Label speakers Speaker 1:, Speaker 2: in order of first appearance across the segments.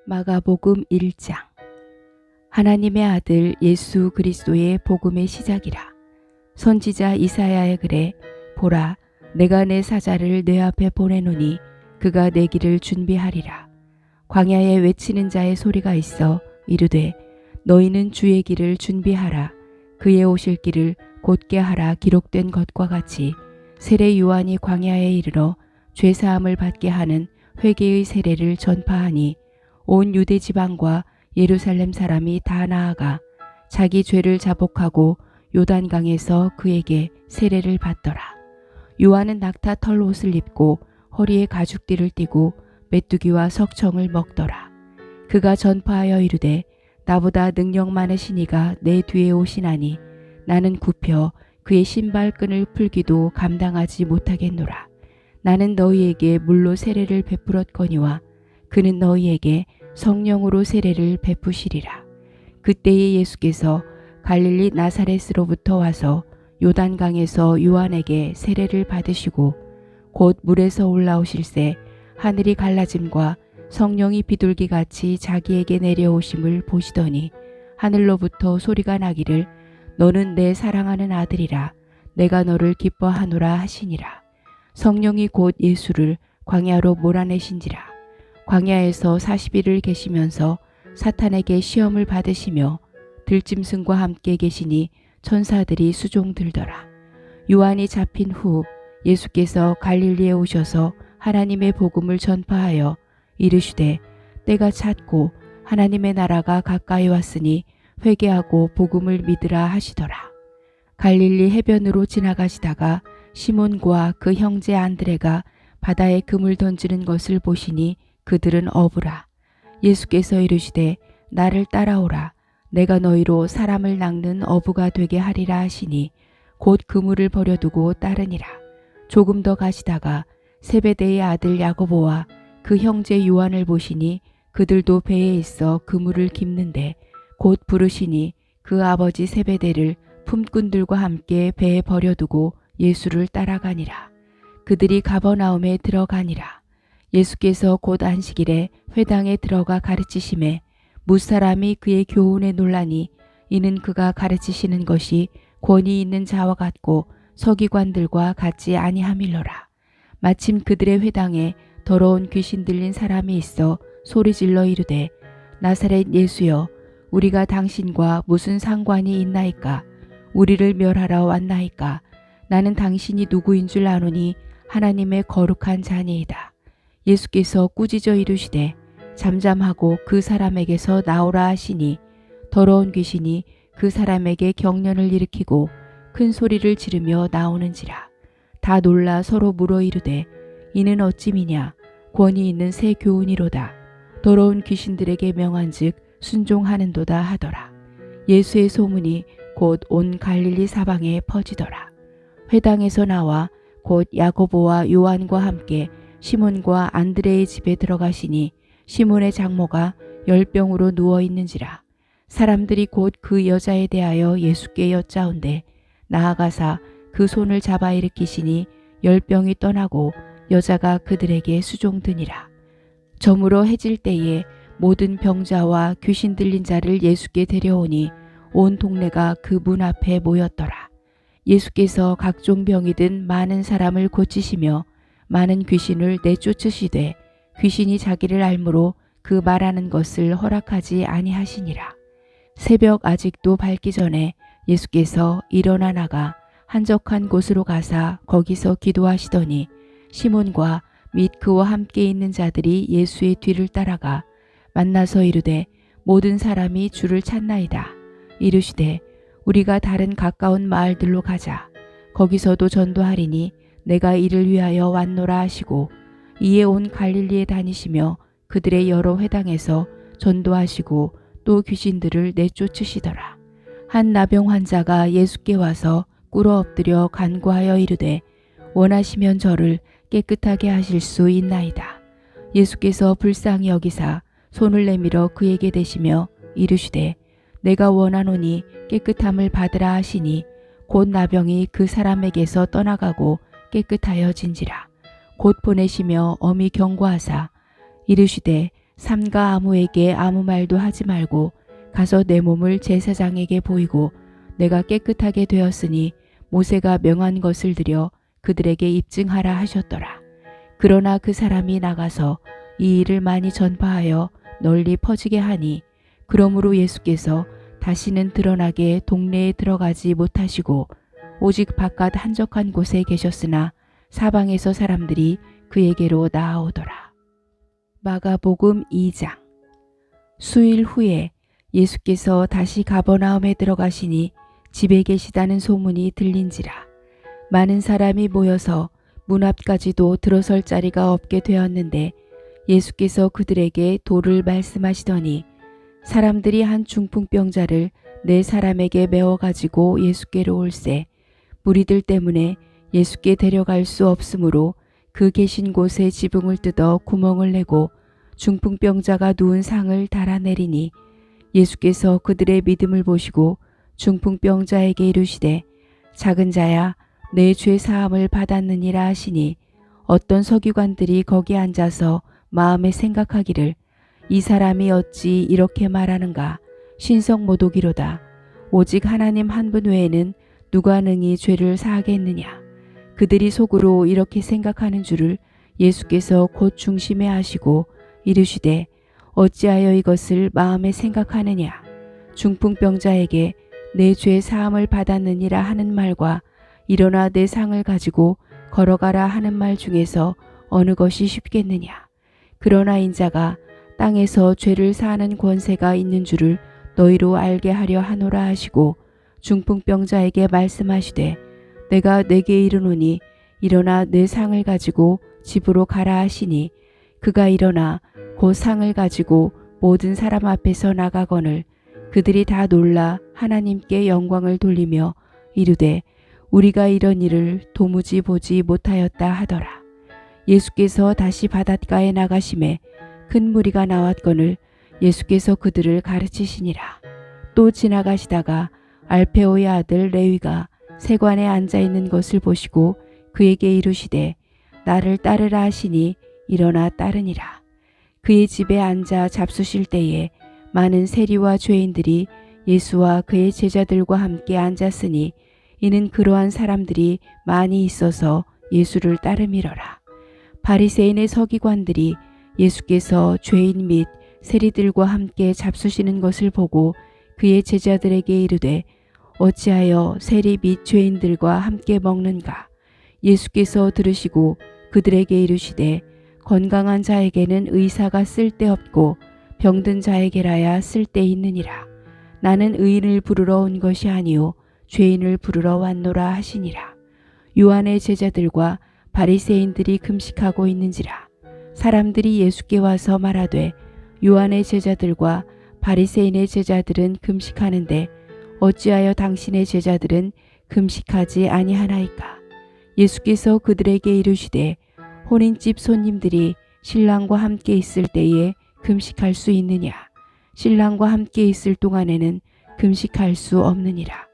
Speaker 1: 마가복음 1장. 하나님의 아들 예수 그리스도의 복음의 시작이라. 선지자 이사야의 글에 보라, 내가 내 사자를 내 앞에 보내노니 그가 내 길을 준비하리라. 광야에 외치는 자의 소리가 있어 이르되 너희는 주의 길을 준비하라. 그의 오실 길을 곧게 하라. 기록된 것과 같이 세례 요한이 광야에 이르러 죄사함을 받게 하는 회개의 세례를 전파하니 온 유대 지방과 예루살렘 사람이 다 나아가 자기 죄를 자복하고 요단강에서 그에게 세례를 받더라. 요한은 낙타 털 옷을 입고 허리에 가죽띠를 띠고 메뚜기와 석청을 먹더라. 그가 전파하여 이르되 나보다 능력 많으신 이가 내 뒤에 오시나니 나는 굽혀 그의 신발끈을 풀기도 감당하지 못하겠노라. 나는 너희에게 물로 세례를 베풀었거니와 그는 너희에게 성령으로 세례를 베푸시리라. 그때에 예수께서 갈릴리 나사렛으로부터 와서 요단강에서 요한에게 세례를 받으시고 곧 물에서 올라오실새 하늘이 갈라짐과 성령이 비둘기같이 자기에게 내려오심을 보시더니 하늘로부터 소리가 나기를 너는 내 사랑하는 아들이라. 내가 너를 기뻐하노라 하시니라. 성령이 곧 예수를 광야로 몰아내신지라. 광야에서 40일을 계시면서 사탄에게 시험을 받으시며 들짐승과 함께 계시니 천사들이 수종들더라. 요한이 잡힌 후 예수께서 갈릴리에 오셔서 하나님의 복음을 전파하여 이르시되 때가 찼고 하나님의 나라가 가까이 왔으니 회개하고 복음을 믿으라 하시더라. 갈릴리 해변으로 지나가시다가 시몬과 그 형제 안드레가 바다에 금을 던지는 것을 보시니 그들은 어부라. 예수께서 이르시되 나를 따라오라. 내가 너희로 사람을 낚는 어부가 되게 하리라 하시니 곧 그물을 버려두고 따르니라. 조금 더 가시다가 세베대의 아들 야고보와 그 형제 요한을 보시니 그들도 배에 있어 그물을 깁는데 곧 부르시니 그 아버지 세베대를 품꾼들과 함께 배에 버려두고 예수를 따라가니라. 그들이 가버나움에 들어가니라. 예수께서 곧 안식일에 회당에 들어가 가르치심에 무사람이 그의 교훈에 놀라니 이는 그가 가르치시는 것이 권위 있는 자와 같고 서기관들과 같지 아니함일러라. 마침 그들의 회당에 더러운 귀신 들린 사람이 있어 소리질러 이르되 나사렛 예수여, 우리가 당신과 무슨 상관이 있나이까? 우리를 멸하러 왔나이까? 나는 당신이 누구인 줄 아노니 하나님의 거룩한 자니이다. 예수께서 꾸짖어 이르시되 잠잠하고 그 사람에게서 나오라 하시니 더러운 귀신이 그 사람에게 경련을 일으키고 큰 소리를 지르며 나오는지라. 다 놀라 서로 물어 이르되 이는 어찌미냐? 권위 있는 새 교훈이로다. 더러운 귀신들에게 명한즉 순종하는도다 하더라. 예수의 소문이 곧 온 갈릴리 사방에 퍼지더라. 회당에서 나와 곧 야고보와 요한과 함께 시몬과 안드레의 집에 들어가시니 시몬의 장모가 열병으로 누워 있는지라. 사람들이 곧 그 여자에 대하여 예수께 여짜온대 나아가사 그 손을 잡아 일으키시니 열병이 떠나고 여자가 그들에게 수종드니라. 저물어 해질 때에 모든 병자와 귀신 들린 자를 예수께 데려오니 온 동네가 그 문 앞에 모였더라. 예수께서 각종 병이 든 많은 사람을 고치시며 많은 귀신을 내쫓으시되 귀신이 자기를 알므로 그 말하는 것을 허락하지 아니하시니라. 새벽 아직도 밝기 전에 예수께서 일어나 나가 한적한 곳으로 가사 거기서 기도하시더니 시몬과 및 그와 함께 있는 자들이 예수의 뒤를 따라가 만나서 이르되 모든 사람이 주를 찾나이다. 이르시되 우리가 다른 가까운 마을들로 가자. 거기서도 전도하리니 내가 이를 위하여 왔노라 하시고 이에 온 갈릴리에 다니시며 그들의 여러 회당에서 전도하시고 또 귀신들을 내쫓으시더라. 한 나병 환자가 예수께 와서 꿇어 엎드려 간구하여 이르되 원하시면 저를 깨끗하게 하실 수 있나이다. 예수께서 불쌍히 여기사 손을 내밀어 그에게 대시며 이르시되 내가 원하노니 깨끗함을 받으라 하시니 곧 나병이 그 사람에게서 떠나가고 깨끗하여진지라. 곧 보내시며 엄히 경고하사 이르시되 삼가 아무에게 아무 말도 하지 말고 가서 내 몸을 제사장에게 보이고 내가 깨끗하게 되었으니 모세가 명한 것을 드려 그들에게 입증하라 하셨더라. 그러나 그 사람이 나가서 이 일을 많이 전파하여 널리 퍼지게 하니 그러므로 예수께서 다시는 드러나게 동네에 들어가지 못하시고 오직 바깥 한적한 곳에 계셨으나 사방에서 사람들이 그에게로 나아오더라. 마가복음 2장. 수일 후에 예수께서 다시 가버나움에 들어가시니 집에 계시다는 소문이 들린지라. 많은 사람이 모여서 문 앞까지도 들어설 자리가 없게 되었는데 예수께서 그들에게 도를 말씀하시더니 사람들이 한 중풍병자를 네 사람에게 메워 가지고 예수께로 올세 무리들 때문에 예수께 데려갈 수 없으므로 그 계신 곳에 지붕을 뜯어 구멍을 내고 중풍병자가 누운 상을 달아내리니 예수께서 그들의 믿음을 보시고 중풍병자에게 이르시되 작은 자야 내 죄 사함을 받았느니라 하시니 어떤 서기관들이 거기 앉아서 마음에 생각하기를 이 사람이 어찌 이렇게 말하는가 신성 모독이로다. 오직 하나님 한 분 외에는 누가 능히 죄를 사하겠느냐. 그들이 속으로 이렇게 생각하는 줄을 예수께서 곧 중심에 하시고 이르시되 어찌하여 이것을 마음에 생각하느냐. 중풍병자에게 내 죄 사함을 받았느니라 하는 말과 일어나 내 상을 가지고 걸어가라 하는 말 중에서 어느 것이 쉽겠느냐. 그러나 인자가 땅에서 죄를 사하는 권세가 있는 줄을 너희로 알게 하려 하노라 하시고 중풍병자에게 말씀하시되 내가 내게 이르노니 일어나 내 상을 가지고 집으로 가라 하시니 그가 일어나 곧 상을 가지고 모든 사람 앞에서 나가거늘 그들이 다 놀라 하나님께 영광을 돌리며 이르되 우리가 이런 일을 도무지 보지 못하였다 하더라. 예수께서 다시 바닷가에 나가심에 큰 무리가 나왔거늘 예수께서 그들을 가르치시니라. 또 지나가시다가 알페오의 아들 레위가 세관에 앉아 있는 것을 보시고 그에게 이르시되 나를 따르라 하시니 일어나 따르니라. 그의 집에 앉아 잡수실 때에 많은 세리와 죄인들이 예수와 그의 제자들과 함께 앉았으니 이는 그러한 사람들이 많이 있어서 예수를 따름이러라. 바리새인의 서기관들이 예수께서 죄인 및 세리들과 함께 잡수시는 것을 보고 그의 제자들에게 이르되 어찌하여 세리 및 죄인들과 함께 먹는가. 예수께서 들으시고 그들에게 이르시되 건강한 자에게는 의사가 쓸데없고 병든 자에게라야 쓸데있느니라. 나는 의인을 부르러 온 것이 아니요 죄인을 부르러 왔노라 하시니라. 요한의 제자들과 바리새인들이 금식하고 있는지라. 사람들이 예수께 와서 말하되 요한의 제자들과 바리새인의 제자들은 금식하는데 어찌하여 당신의 제자들은 금식하지 아니하나이까. 예수께서 그들에게 이르시되 혼인집 손님들이 신랑과 함께 있을 때에 금식할 수 있느냐. 신랑과 함께 있을 동안에는 금식할 수 없느니라.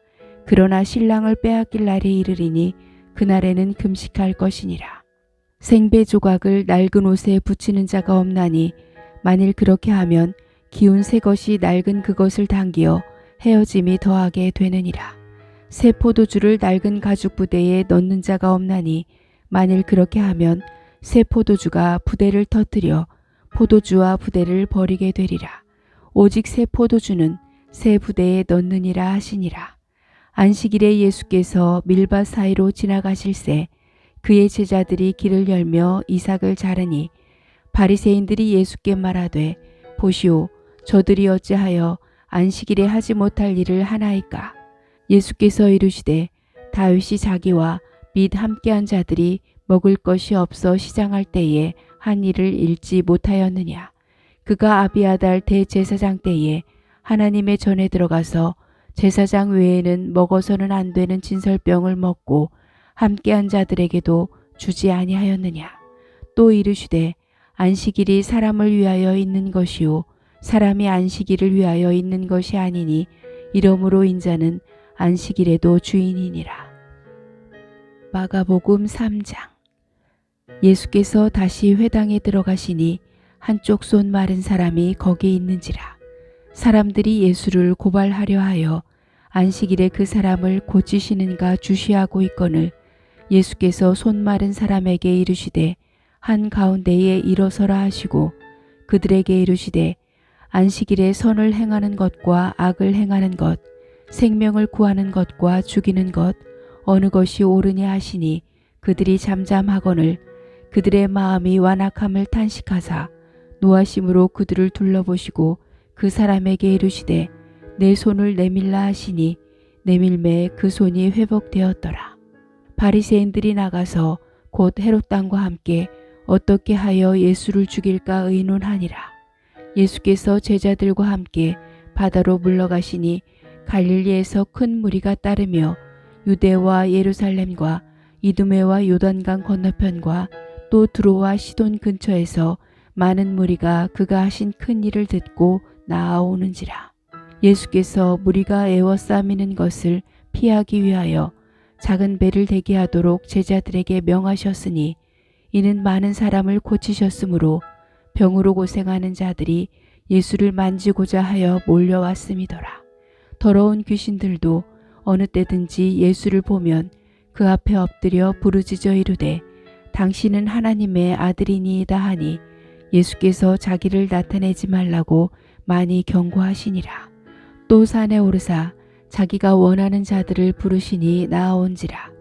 Speaker 1: 그러나 신랑을 빼앗길 날이 이르리니 그날에는 금식할 것이니라. 생배 조각을 낡은 옷에 붙이는 자가 없나니 만일 그렇게 하면 기운 새 것이 낡은 그것을 당기어 헤어짐이 더하게 되느니라. 새 포도주를 낡은 가죽 부대에 넣는 자가 없나니 만일 그렇게 하면 새 포도주가 부대를 터뜨려 포도주와 부대를 버리게 되리라. 오직 새 포도주는 새 부대에 넣느니라 하시니라. 안식일에 예수께서 밀밭 사이로 지나가실새 그의 제자들이 길을 열며 이삭을 자르니 바리새인들이 예수께 말하되 보시오 저들이 어찌하여 안식일에 하지 못할 일을 하나이까. 예수께서 이르시되 다윗이 자기와 및 함께한 자들이 먹을 것이 없어 시장할 때에 한 일을 잃지 못하였느냐. 그가 아비아달 대제사장 때에 하나님의 전에 들어가서 제사장 외에는 먹어서는 안 되는 진설병을 먹고 함께한 자들에게도 주지 아니하였느냐. 또 이르시되 안식일이 사람을 위하여 있는 것이요 사람이 안식일을 위하여 있는 것이 아니니 이러므로 인자는 안식일에도 주인이니라. 마가복음 3장. 예수께서 다시 회당에 들어가시니 한쪽 손 마른 사람이 거기 있는지라. 사람들이 예수를 고발하려 하여 안식일에 그 사람을 고치시는가 주시하고 있거늘 예수께서 손 마른 사람에게 이르시되 한 가운데에 일어서라 하시고 그들에게 이르시되 안식일에 선을 행하는 것과 악을 행하는 것, 생명을 구하는 것과 죽이는 것 어느 것이 옳으냐 하시니 그들이 잠잠하거늘 그들의 마음이 완악함을 탄식하사 노하심으로 그들을 둘러보시고 그 사람에게 이르시되 내 손을 내밀라 하시니 내밀매 그 손이 회복되었더라. 바리새인들이 나가서 곧 헤롯 당과 함께 어떻게 하여 예수를 죽일까 의논하니라. 예수께서 제자들과 함께 바다로 물러가시니 갈릴리에서 큰 무리가 따르며 유대와 예루살렘과 이두메와 요단강 건너편과 또 두로와 시돈 근처에서 많은 무리가 그가 하신 큰 일을 듣고 나아오는지라. 예수께서 무리가 에워싸미는 것을 피하기 위하여 작은 배를 대게 하도록 제자들에게 명하셨으니 이는 많은 사람을 고치셨으므로 병으로 고생하는 자들이 예수를 만지고자 하여 몰려왔음이더라. 더러운 귀신들도 어느 때든지 예수를 보면 그 앞에 엎드려 부르짖어 이르되 당신은 하나님의 아들이니이다 하니 예수께서 자기를 나타내지 말라고 많이 경고하시니라. 또 산에 오르사 자기가 원하는 자들을 부르시니 나아온지라.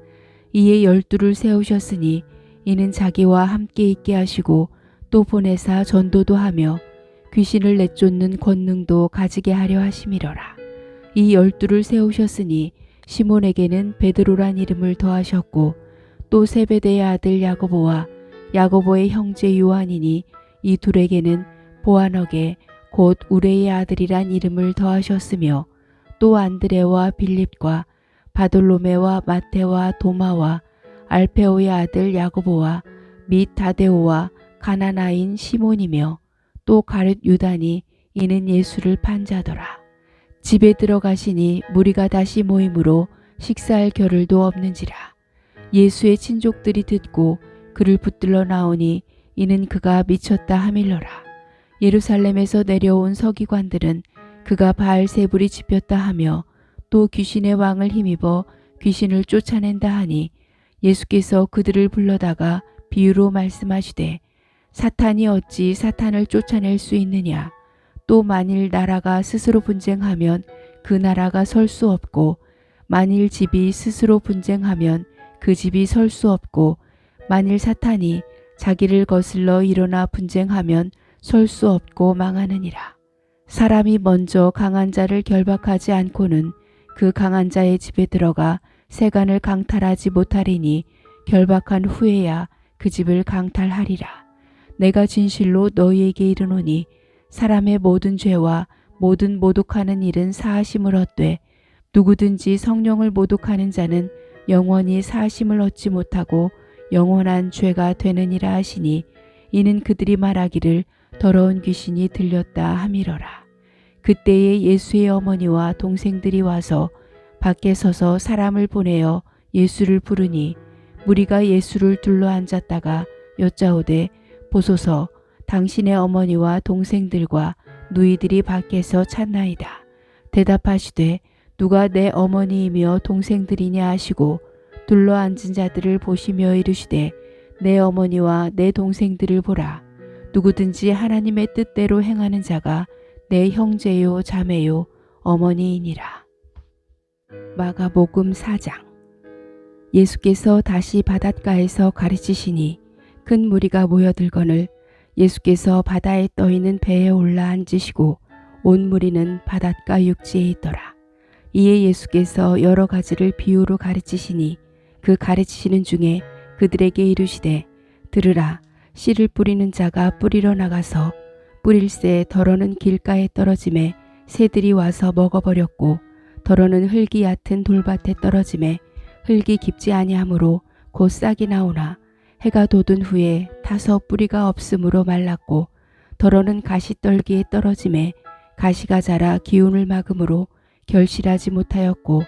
Speaker 1: 이에 12를 세우셨으니 이는 자기와 함께 있게 하시고 또 보내사 전도도 하며 귀신을 내쫓는 권능도 가지게 하려 하심이로라. 이 12를 세우셨으니 시몬에게는 베드로란 이름을 더하셨고 또 세베대의 아들 야고보와 야고보의 형제 요한이니 이 둘에게는 보아너게 곧 우레의 아들이란 이름을 더하셨으며 또 안드레와 빌립과 바돌로메와 마테와 도마와 알페오의 아들 야고보와 및 다데오와 가나나인 시몬이며 또 가룟 유다니 이는 예수를 판 자더라. 집에 들어가시니 무리가 다시 모임으로 식사할 겨를도 없는지라. 예수의 친족들이 듣고 그를 붙들러 나오니 이는 그가 미쳤다 하밀러라. 예루살렘에서 내려온 서기관들은 그가 바알세불이 집혔다 하며 또 귀신의 왕을 힘입어 귀신을 쫓아낸다 하니 예수께서 그들을 불러다가 비유로 말씀하시되 사탄이 어찌 사탄을 쫓아낼 수 있느냐. 또 만일 나라가 스스로 분쟁하면 그 나라가 설 수 없고 만일 집이 스스로 분쟁하면 그 집이 설 수 없고 만일 사탄이 자기를 거슬러 일어나 분쟁하면 설 수 없고 망하느니라. 사람이 먼저 강한 자를 결박하지 않고는 그 강한 자의 집에 들어가 세간을 강탈하지 못하리니 결박한 후에야 그 집을 강탈하리라. 내가 진실로 너희에게 이르노니 사람의 모든 죄와 모든 모독하는 일은 사하심을 얻되 누구든지 성령을 모독하는 자는 영원히 사하심을 얻지 못하고 영원한 죄가 되느니라 하시니 이는 그들이 말하기를 더러운 귀신이 들렸다 함이러라. 그때에 예수의 어머니와 동생들이 와서 밖에 서서 사람을 보내어 예수를 부르니 무리가 예수를 둘러앉았다가 여짜오되 보소서 당신의 어머니와 동생들과 누이들이 밖에서 찾나이다. 대답하시되 누가 내 어머니이며 동생들이냐 하시고 둘러앉은 자들을 보시며 이르시되 내 어머니와 내 동생들을 보라. 누구든지 하나님의 뜻대로 행하는 자가 내 형제요 자매요 어머니이니라. 마가복음 4장. 예수께서 다시 바닷가에서 가르치시니 큰 무리가 모여들거늘 예수께서 바다에 떠있는 배에 올라 앉으시고 온 무리는 바닷가 육지에 있더라. 이에 예수께서 여러 가지를 비유로 가르치시니 그 가르치시는 중에 그들에게 이르시되 들으라. 씨를 뿌리는 자가 뿌리러 나가서 뿌릴새 더러는 길가에 떨어짐에 새들이 와서 먹어버렸고 더러는 흙이 얕은 돌밭에 떨어짐에 흙이 깊지 아니하므로 곧 싹이 나오나 해가 돋은 후에 타서 뿌리가 없으므로 말랐고 더러는 가시떨기에 떨어짐에 가시가 자라 기운을 막음으로 결실하지 못하였고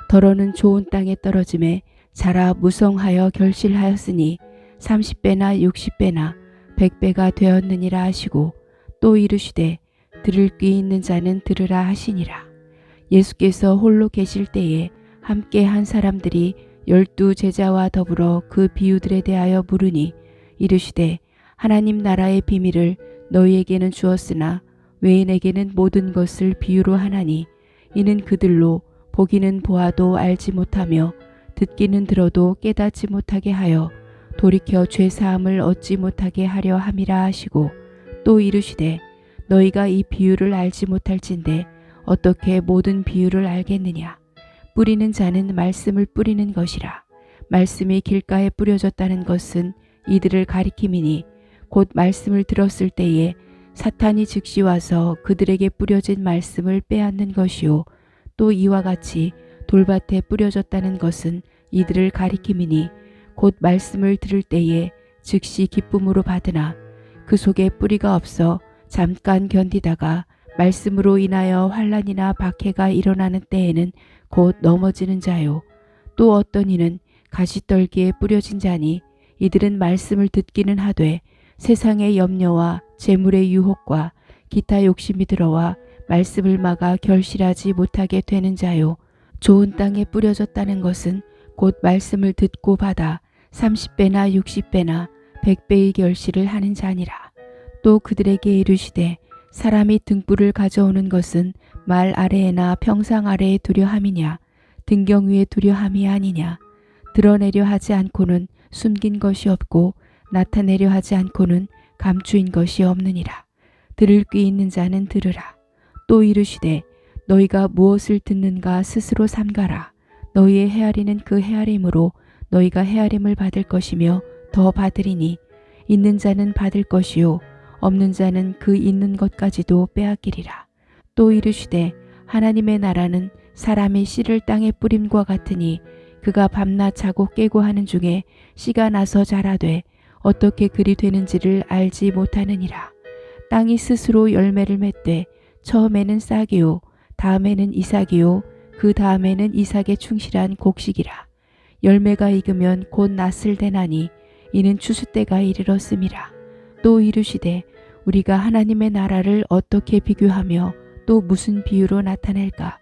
Speaker 1: 더러는 좋은 땅에 떨어짐에 자라 무성하여 결실하였으니 30배나 60배나 100배가 되었느니라 하시고 또 이르시되 들을 귀 있는 자는 들으라 하시니라. 예수께서 홀로 계실 때에 함께 한 사람들이 12 제자와 더불어 그 비유들에 대하여 물으니 이르시되 하나님 나라의 비밀을 너희에게는 주었으나 외인에게는 모든 것을 비유로 하나니 이는 그들로 보기는 보아도 알지 못하며 듣기는 들어도 깨닫지 못하게 하여 돌이켜 죄사함을 얻지 못하게 하려 함이라 하시고 또 이르시되 너희가 이 비유를 알지 못할진대 어떻게 모든 비유를 알겠느냐. 뿌리는 자는 말씀을 뿌리는 것이라. 말씀이 길가에 뿌려졌다는 것은 이들을 가리킴이니 곧 말씀을 들었을 때에 사탄이 즉시 와서 그들에게 뿌려진 말씀을 빼앗는 것이요 또 이와 같이 돌밭에 뿌려졌다는 것은 이들을 가리킴이니 곧 말씀을 들을 때에 즉시 기쁨으로 받으나 그 속에 뿌리가 없어 잠깐 견디다가 말씀으로 인하여 환난이나 박해가 일어나는 때에는 곧 넘어지는 자요. 또 어떤 이는 가시떨기에 뿌려진 자니 이들은 말씀을 듣기는 하되 세상의 염려와 재물의 유혹과 기타 욕심이 들어와 말씀을 막아 결실하지 못하게 되는 자요. 좋은 땅에 뿌려졌다는 것은 곧 말씀을 듣고 받아 30배나 60배나 100배의 결실을 하는 자니라. 또 그들에게 이르시되 사람이 등불을 가져오는 것은 말 아래에나 평상 아래에 두려 함이냐 등경 위에 두려 함이 아니냐. 드러내려 하지 않고는 숨긴 것이 없고 나타내려 하지 않고는 감추인 것이 없느니라. 들을 귀 있는 자는 들으라. 또 이르시되 너희가 무엇을 듣는가 스스로 삼가라. 너희의 헤아리는 그 헤아림으로 너희가 헤아림을 받을 것이며 더 받으리니 있는 자는 받을 것이요 없는 자는 그 있는 것까지도 빼앗기리라. 또 이르시되 하나님의 나라는 사람이 씨를 땅에 뿌림과 같으니 그가 밤낮 자고 깨고 하는 중에 씨가 나서 자라되 어떻게 그리 되는지를 알지 못하느니라. 땅이 스스로 열매를 맺되 처음에는 싹이요 다음에는 이삭이요 그 다음에는 이삭에 충실한 곡식이라. 열매가 익으면 곧 낫을 대나니 이는 추수 때가 이르렀음이라. 또 이르시되 우리가 하나님의 나라를 어떻게 비교하며 또 무슨 비유로 나타낼까.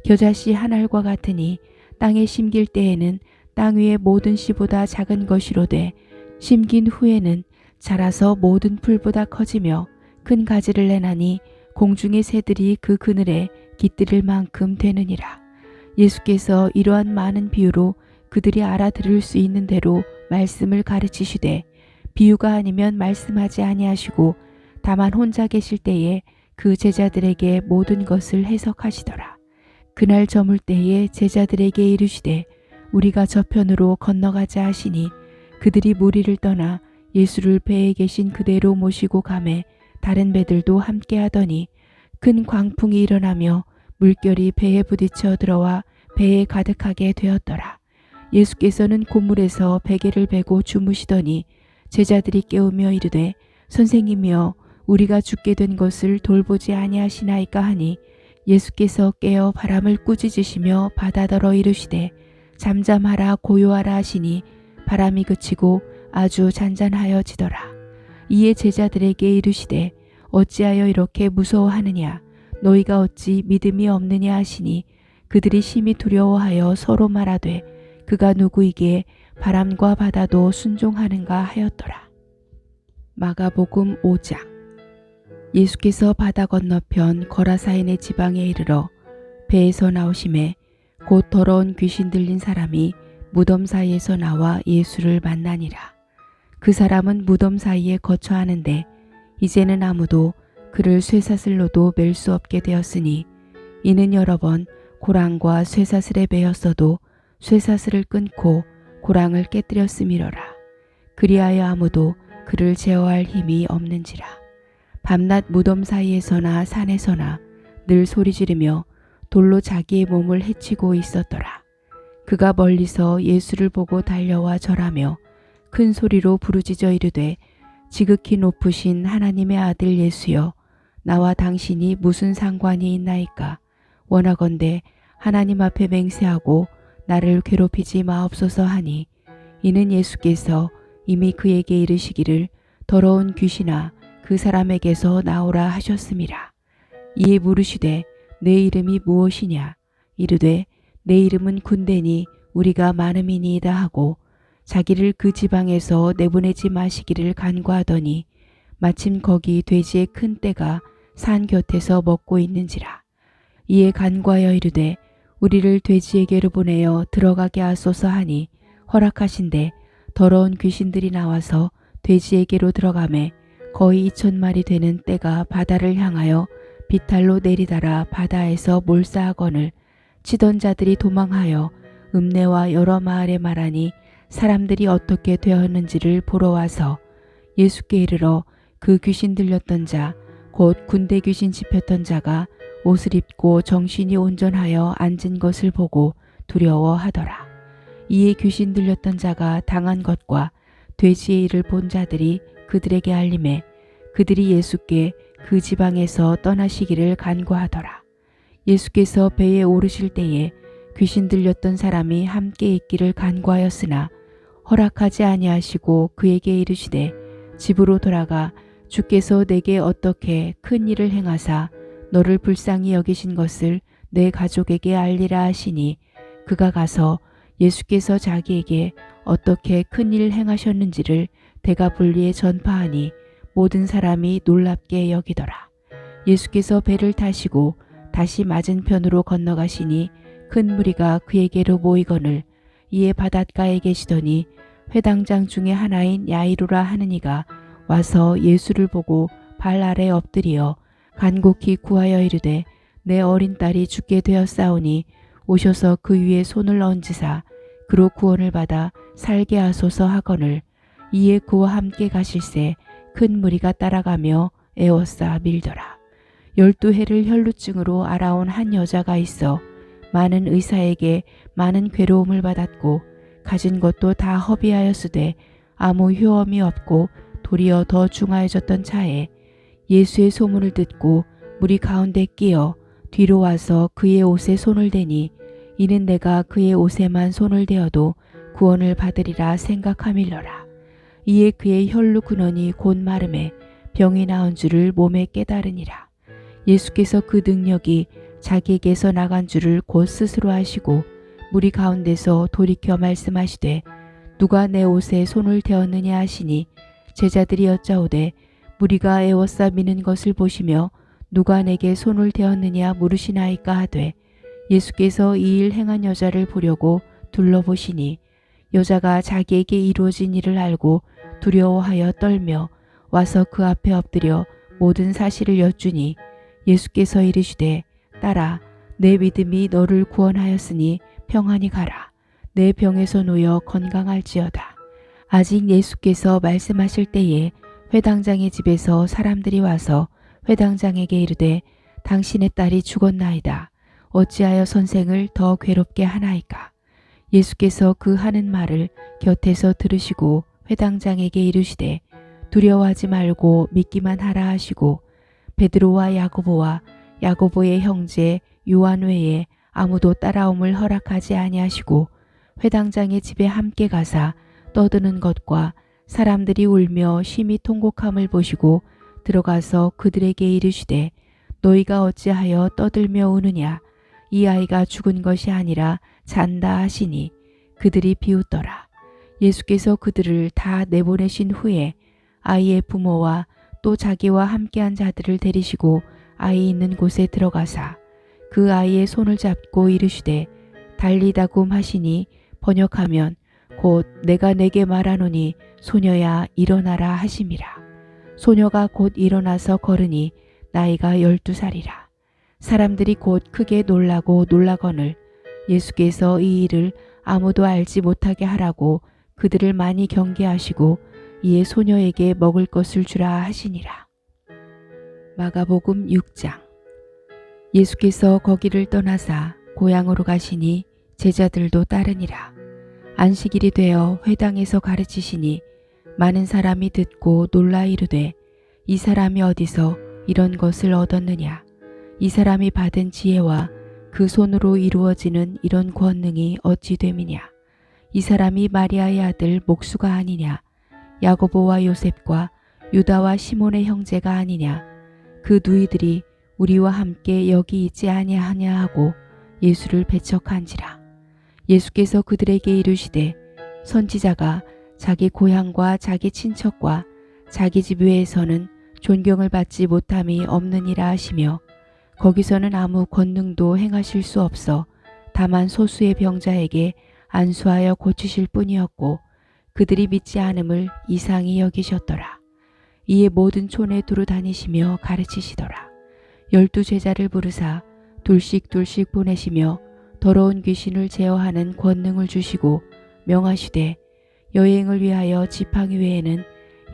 Speaker 1: 겨자씨 한 알과 같으니 땅에 심길 때에는 땅 위의 모든 씨보다 작은 것이로되 심긴 후에는 자라서 모든 풀보다 커지며 큰 가지를 내나니 공중의 새들이 그 그늘에 깃들일 만큼 되느니라. 예수께서 이러한 많은 비유로 그들이 알아들을 수 있는 대로 말씀을 가르치시되 비유가 아니면 말씀하지 아니하시고 다만 혼자 계실 때에 그 제자들에게 모든 것을 해석하시더라. 그날 저물 때에 제자들에게 이르시되 우리가 저편으로 건너가자 하시니 그들이 무리를 떠나 예수를 배에 계신 그대로 모시고 가매 다른 배들도 함께 하더니 큰 광풍이 일어나며 물결이 배에 부딪혀 들어와 배에 가득하게 되었더라. 예수께서는 고물에서 베개를 베고 주무시더니 제자들이 깨우며 이르되 선생님이여 우리가 죽게 된 것을 돌보지 아니하시나이까 하니 예수께서 깨어 바람을 꾸짖으시며 바다더러 이르시되 잠잠하라 고요하라 하시니 바람이 그치고 아주 잔잔하여지더라. 이에 제자들에게 이르시되 어찌하여 이렇게 무서워하느냐 너희가 어찌 믿음이 없느냐 하시니 그들이 심히 두려워하여 서로 말하되 그가 누구이기에 바람과 바다도 순종하는가 하였더라. 마가복음 5장. 예수께서 바다 건너편 거라사인의 지방에 이르러 배에서 나오심에 곧 더러운 귀신 들린 사람이 무덤 사이에서 나와 예수를 만나니라. 그 사람은 무덤 사이에 거처하는데 이제는 아무도 그를 쇠사슬로도 맬 수 없게 되었으니 이는 여러 번 고랑과 쇠사슬에 매였어도 쇠사슬을 끊고 고랑을 깨뜨렸음이로라. 그리하여 아무도 그를 제어할 힘이 없는지라. 밤낮 무덤 사이에서나 산에서나 늘 소리 지르며 돌로 자기의 몸을 해치고 있었더라. 그가 멀리서 예수를 보고 달려와 절하며 큰 소리로 부르짖어 이르되 지극히 높으신 하나님의 아들 예수여 나와 당신이 무슨 상관이 있나이까. 원하건대 하나님 앞에 맹세하고 나를 괴롭히지 마옵소서 하니 이는 예수께서 이미 그에게 이르시기를 더러운 귀신아 그 사람에게서 나오라 하셨음이라. 이에 물으시되 내 이름이 무엇이냐? 이르되 내 이름은 군대니 우리가 많음이니이다 하고 자기를 그 지방에서 내보내지 마시기를 간구하더니 마침 거기 돼지의 큰 떼가 산 곁에서 먹고 있는지라. 이에 간구하여 이르되 우리를 돼지에게로 보내어 들어가게 하소서 하니 허락하신대 더러운 귀신들이 나와서 돼지에게로 들어가매 거의 2,000마리 되는 떼가 바다를 향하여 비탈로 내리달아 바다에서 몰사하거늘 치던 자들이 도망하여 읍내와 여러 마을에 말하니 사람들이 어떻게 되었는지를 보러 와서 예수께 이르러 그 귀신 들렸던 자 곧 군대 귀신 짚혔던 자가 옷을 입고 정신이 온전하여 앉은 것을 보고 두려워하더라. 이에 귀신 들렸던 자가 당한 것과 돼지의 일을 본 자들이 그들에게 알림해 그들이 예수께 그 지방에서 떠나시기를 간구하더라. 예수께서 배에 오르실 때에 귀신 들렸던 사람이 함께 있기를 간구하였으나 허락하지 아니하시고 그에게 이르시되 집으로 돌아가 주께서 내게 어떻게 큰 일을 행하사 너를 불쌍히 여기신 것을 내 가족에게 알리라 하시니 그가 가서 예수께서 자기에게 어떻게 큰 일을 행하셨는지를 대가분리에 전파하니 모든 사람이 놀랍게 여기더라. 예수께서 배를 타시고 다시 맞은편으로 건너가시니 큰 무리가 그에게로 모이거늘 이에 바닷가에 계시더니 회당장 중에 하나인 야이로라 하는 이가 와서 예수를 보고 발 아래 엎드리어 간곡히 구하여 이르되 내 어린 딸이 죽게 되었사오니 오셔서 그 위에 손을 얹으사 그로 구원을 받아 살게 하소서 하거늘 이에 그와 함께 가실새 큰 무리가 따라가며 애워싸 밀더라. 12해를 혈루증으로 알아온 한 여자가 있어 많은 의사에게 많은 괴로움을 받았고 가진 것도 다 허비하였으되 아무 효험이 없고 도리어 더 중하여졌던 차에 예수의 소문을 듣고 무리 가운데 끼어 뒤로 와서 그의 옷에 손을 대니 이는 내가 그의 옷에만 손을 대어도 구원을 받으리라 생각함일러라. 이에 그의 혈루 근원이 곧 마름에 병이 나은 줄을 몸에 깨달으니라. 예수께서 그 능력이 자기에게서 나간 줄을 곧 스스로 하시고 무리 가운데서 돌이켜 말씀하시되 누가 내 옷에 손을 대었느냐 하시니 제자들이 여짜오되 무리가 애워싸 미는 것을 보시며 누가 내게 손을 대었느냐 물으시나이까 하되 예수께서 이 일 행한 여자를 보려고 둘러보시니 여자가 자기에게 이루어진 일을 알고 두려워하여 떨며 와서 그 앞에 엎드려 모든 사실을 여쭈니 예수께서 이르시되 딸아 내 믿음이 너를 구원하였으니 평안히 가라. 내 병에서 놓여 건강할지어다. 아직 예수께서 말씀하실 때에 회당장의 집에서 사람들이 와서 회당장에게 이르되 당신의 딸이 죽었나이다. 어찌하여 선생을 더 괴롭게 하나이까. 예수께서 그 하는 말을 곁에서 들으시고 회당장에게 이르시되 두려워하지 말고 믿기만 하라 하시고 베드로와 야고보와 야고보의 형제 요한 외에 아무도 따라옴을 허락하지 아니하시고 회당장의 집에 함께 가사 떠드는 것과 사람들이 울며 심히 통곡함을 보시고 들어가서 그들에게 이르시되 너희가 어찌하여 떠들며 우느냐. 이 아이가 죽은 것이 아니라 잔다 하시니 그들이 비웃더라. 예수께서 그들을 다 내보내신 후에 아이의 부모와 또 자기와 함께한 자들을 데리시고 아이 있는 곳에 들어가사 그 아이의 손을 잡고 이르시되 달리다굼 하시니 번역하면 곧 내가 내게 말하노니 소녀야 일어나라 하심이라. 소녀가 곧 일어나서 걸으니 나이가 12살이라. 사람들이 곧 크게 놀라고 놀라거늘 예수께서 이 일을 아무도 알지 못하게 하라고 그들을 많이 경계하시고 이에 소녀에게 먹을 것을 주라 하시니라. 마가복음 6장. 예수께서 거기를 떠나사 고향으로 가시니 제자들도 따르니라. 안식일이 되어 회당에서 가르치시니 많은 사람이 듣고 놀라 이르되 이 사람이 어디서 이런 것을 얻었느냐. 이 사람이 받은 지혜와 그 손으로 이루어지는 이런 권능이 어찌 됨이냐. 이 사람이 마리아의 아들 목수가 아니냐. 야고보와 요셉과 유다와 시몬의 형제가 아니냐? 그 누이들이 우리와 함께 여기 있지 아니하냐 하고 예수를 배척한지라. 예수께서 그들에게 이르시되 선지자가 자기 고향과 자기 친척과 자기 집 외에서는 존경을 받지 못함이 없느니라 하시며 거기서는 아무 권능도 행하실 수 없어 다만 소수의 병자에게 안수하여 고치실 뿐이었고 그들이 믿지 않음을 이상히 여기셨더라. 이에 모든 촌에 두루 다니시며 가르치시더라. 12 제자를 부르사 둘씩 보내시며 더러운 귀신을 제어하는 권능을 주시고 명하시되 여행을 위하여 지팡이 외에는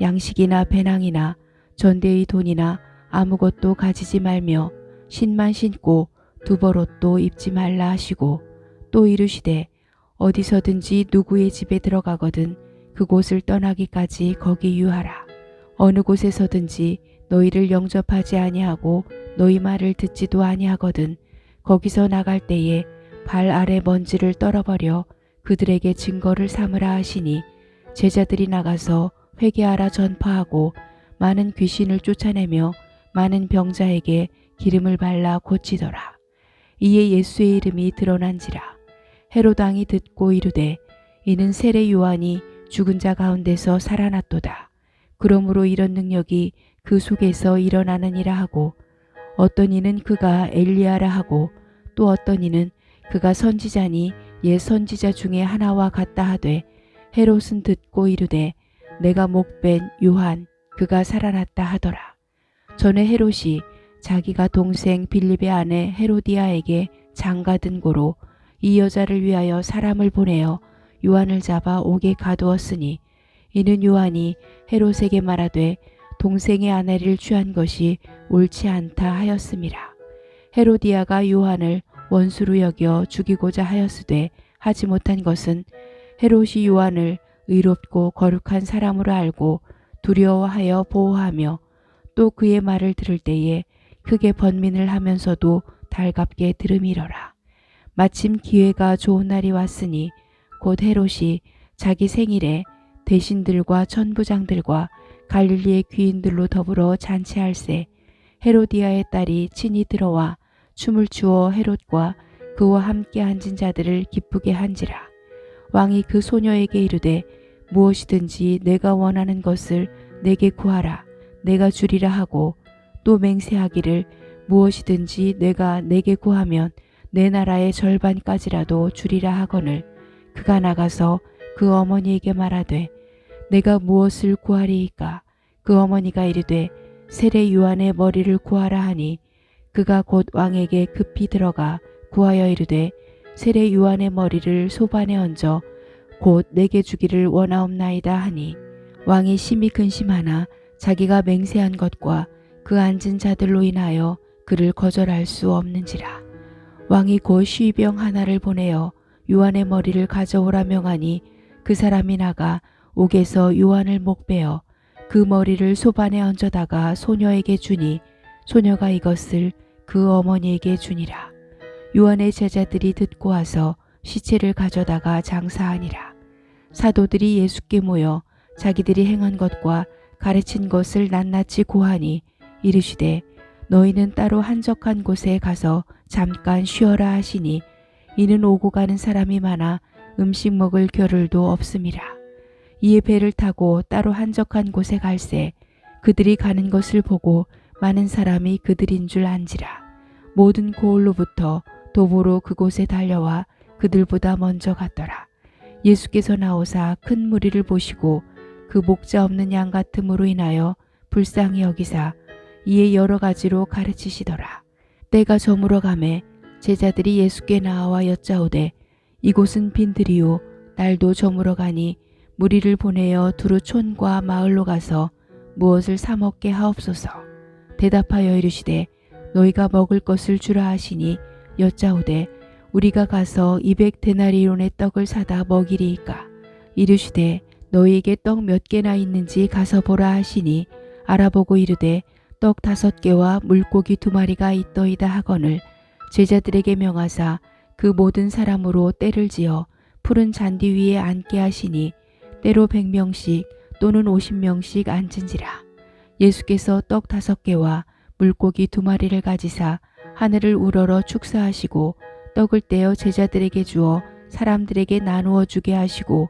Speaker 1: 양식이나 배낭이나 전대의 돈이나 아무것도 가지지 말며 신만 신고 두벌옷도 입지 말라 하시고 또 이르시되 어디서든지 누구의 집에 들어가거든 그곳을 떠나기까지 거기 유하라. 어느 곳에서든지 너희를 영접하지 아니하고 너희 말을 듣지도 아니하거든 거기서 나갈 때에 발 아래 먼지를 떨어버려 그들에게 증거를 삼으라 하시니 제자들이 나가서 회개하라 전파하고 많은 귀신을 쫓아내며 많은 병자에게 기름을 발라 고치더라. 이에 예수의 이름이 드러난지라. 헤롯 왕이 듣고 이르되 이는 세례 요한이 죽은 자 가운데서 살아났도다. 그러므로 이런 능력이 그 속에서 일어나느니라 하고 어떤 이는 그가 엘리야라 하고 또 어떤 이는 그가 선지자니 옛 선지자 중에 하나와 같다 하되 헤롯은 듣고 이르되 내가 목벤 요한 그가 살아났다 하더라. 전에 헤롯이 자기가 동생 빌립의 아내 헤로디아에게 장가든 고로 이 여자를 위하여 사람을 보내어 요한을 잡아 옥에 가두었으니 이는 요한이 헤롯에게 말하되 동생의 아내를 취한 것이 옳지 않다 하였음이라. 헤로디아가 요한을 원수로 여겨 죽이고자 하였으되 하지 못한 것은 헤롯이 요한을 의롭고 거룩한 사람으로 알고 두려워하여 보호하며 또 그의 말을 들을 때에 크게 번민을 하면서도 달갑게 들음이러라. 마침 기회가 좋은 날이 왔으니 곧 헤롯이 자기 생일에 대신들과 천부장들과 갈릴리의 귀인들로 더불어 잔치할세 헤로디아의 딸이 친히 들어와 춤을 추어 헤롯과 그와 함께 앉은 자들을 기쁘게 한지라. 왕이 그 소녀에게 이르되 무엇이든지 내가 원하는 것을 내게 구하라 내가 주리라 하고 또 맹세하기를 무엇이든지 내가 내게 구하면 내 나라의 절반까지라도 주리라 하거늘 그가 나가서 그 어머니에게 말하되 내가 무엇을 구하리이까? 그 어머니가 이르되 세례 요한의 머리를 구하라 하니 그가 곧 왕에게 급히 들어가 구하여 이르되 세례 요한의 머리를 소반에 얹어 곧 내게 주기를 원하옵나이다 하니 왕이 심히 근심하나 자기가 맹세한 것과 그 앉은 자들로 인하여 그를 거절할 수 없는지라. 왕이 곧 쉬병 하나를 보내어 요한의 머리를 가져오라 명하니 그 사람이 나가 옥에서 요한을 목베어 그 머리를 소반에 얹어다가 소녀에게 주니 소녀가 이것을 그 어머니에게 주니라. 요한의 제자들이 듣고 와서 시체를 가져다가 장사하니라. 사도들이 예수께 모여 자기들이 행한 것과 가르친 것을 낱낱이 고하니 이르시되 너희는 따로 한적한 곳에 가서 잠깐 쉬어라 하시니 이는 오고 가는 사람이 많아 음식 먹을 겨를도 없음이라. 이에 배를 타고 따로 한적한 곳에 갈새 그들이 가는 것을 보고 많은 사람이 그들인 줄 안지라. 모든 고을로부터 도보로 그곳에 달려와 그들보다 먼저 갔더라. 예수께서 나오사 큰 무리를 보시고 그 목자 없는 양 같음으로 인하여 불쌍히 여기사 이에 여러 가지로 가르치시더라. 때가 저물어 가매 제자들이 예수께 나와 여짜오되 이곳은 빈들이요 날도 저물어 가니 무리를 보내어 두루 촌과 마을로 가서 무엇을 사 먹게 하옵소서. 대답하여 이르시되 너희가 먹을 것을 주라 하시니 여짜오되 우리가 가서 200데나리온의 떡을 사다 먹이리이까. 이르시되 너희에게 떡 몇 개나 있는지 가서 보라 하시니 알아보고 이르되 떡 5개와 물고기 2마리가 있더이다 하거늘 제자들에게 명하사 그 모든 사람으로 때를 지어 푸른 잔디 위에 앉게 하시니 때로 100명씩 또는 50명씩 앉은지라. 예수께서 떡 5개와 물고기 2마리를 가지사 하늘을 우러러 축사하시고 떡을 떼어 제자들에게 주어 사람들에게 나누어 주게 하시고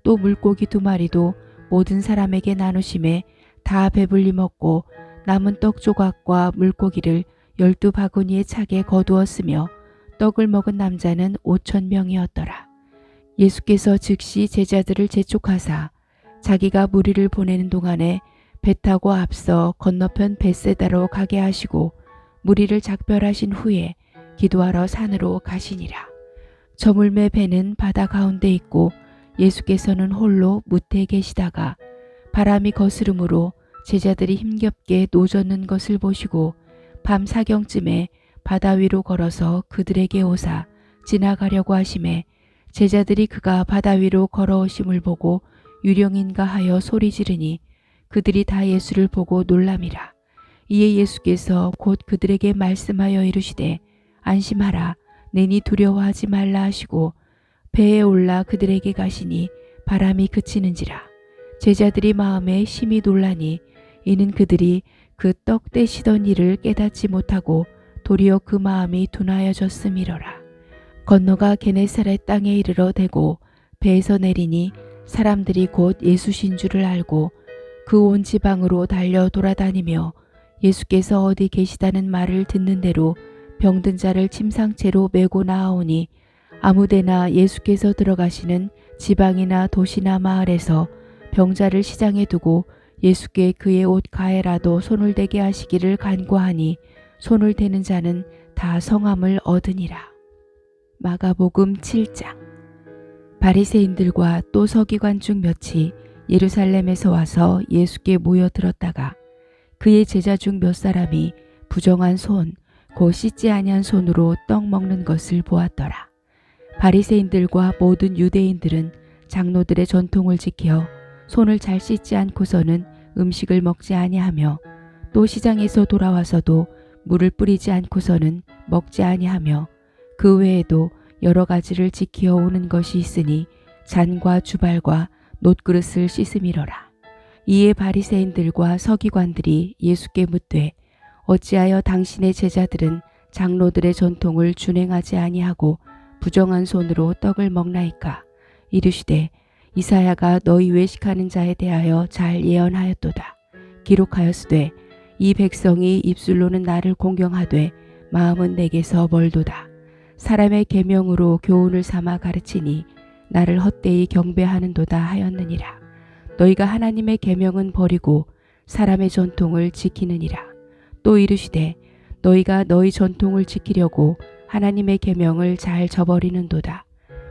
Speaker 1: 또 물고기 2마리도 모든 사람에게 나누심에 다 배불리 먹고 남은 떡 조각과 물고기를 12바구니에 차게 거두었으며 떡을 먹은 남자는 5,000명이었더라. 예수께서 즉시 제자들을 재촉하사 자기가 무리를 보내는 동안에 배 타고 앞서 건너편 벳세다로 가게 하시고 무리를 작별하신 후에 기도하러 산으로 가시니라. 저물매 배는 바다 가운데 있고 예수께서는 홀로 무태에 계시다가 바람이 거스름으로 제자들이 힘겹게 노젓는 것을 보시고 밤 사경쯤에 바다 위로 걸어서 그들에게 오사 지나가려고 하심에 제자들이 그가 바다 위로 걸어오심을 보고 유령인가 하여 소리 지르니 그들이 다 예수를 보고 놀람이라. 이에 예수께서 곧 그들에게 말씀하여 이르시되 안심하라 내니 두려워하지 말라 하시고 배에 올라 그들에게 가시니 바람이 그치는지라. 제자들이 마음에 심히 놀라니 이는 그들이 그 떡 떼시던 일을 깨닫지 못하고 도리어 그 마음이 둔하여졌음이로라. 건너가 게네사렛 땅에 이르러 대고 배에서 내리니 사람들이 곧 예수신 줄을 알고 그 온 지방으로 달려 돌아다니며 예수께서 어디 계시다는 말을 듣는 대로 병든 자를 침상채로 메고 나아오니 아무데나 예수께서 들어가시는 지방이나 도시나 마을에서 병자를 시장에 두고 예수께 그의 옷 가에라도 손을 대게 하시기를 간구하니 손을 대는 자는 다 성함을 얻으니라. 마가복음 7장. 바리새인들과 또 서기관 중 몇이 예루살렘에서 와서 예수께 모여들었다가 그의 제자 중 몇 사람이 부정한 손, 곧 씻지 아니한 손으로 떡 먹는 것을 보았더라. 바리새인들과 모든 유대인들은 장로들의 전통을 지켜 손을 잘 씻지 않고서는 음식을 먹지 아니하며 또 시장에서 돌아와서도 물을 뿌리지 않고서는 먹지 아니하며 그 외에도 여러 가지를 지키어 오는 것이 있으니 잔과 주발과 놋그릇을 씻음이로라. 이에 바리새인들과 서기관들이 예수께 묻되 어찌하여 당신의 제자들은 장로들의 전통을 준행하지 아니하고 부정한 손으로 떡을 먹나이까? 이르시되 이사야가 너희 외식하는 자에 대하여 잘 예언하였도다. 기록하였으되 이 백성이 입술로는 나를 공경하되 마음은 내게서 멀도다. 사람의 계명으로 교훈을 삼아 가르치니 나를 헛되이 경배하는도다 하였느니라. 너희가 하나님의 계명은 버리고 사람의 전통을 지키느니라. 또 이르시되 너희가 너희 전통을 지키려고 하나님의 계명을 잘 저버리는도다.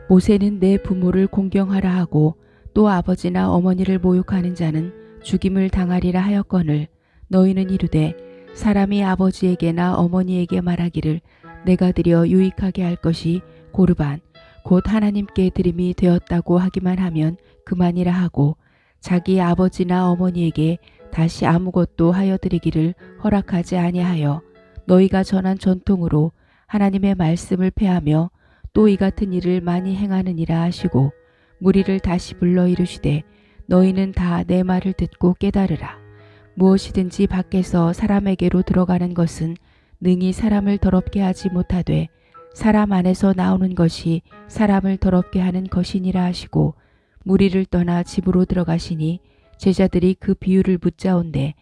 Speaker 1: 모세는 내 부모를 공경하라 하고 또 아버지나 어머니를 모욕하는 자는 죽임을 당하리라 하였거늘 너희는 이르되 사람이 아버지에게나 어머니에게 말하기를 내가 드려 유익하게 할 것이 고르반 곧 하나님께 드림이 되었다고 하기만 하면 그만이라 하고 자기 아버지나 어머니에게 다시 아무것도 하여 드리기를 허락하지 아니하여 너희가 전한 전통으로 하나님의 말씀을 폐하며 또 이 같은 일을 많이 행하느니라 하시고 무리를 다시 불러 이르시되 너희는 다 내 말을 듣고 깨달으라. 무엇이든지 밖에서 사람에게로 들어가는 것은 능히 사람을 더럽게 하지 못하되 사람 안에서 나오는 것이 사람을 더럽게 하는 것이니라 하시고 무리를 떠나 집으로 들어가시니 제자들이 그 비유를 묻자온대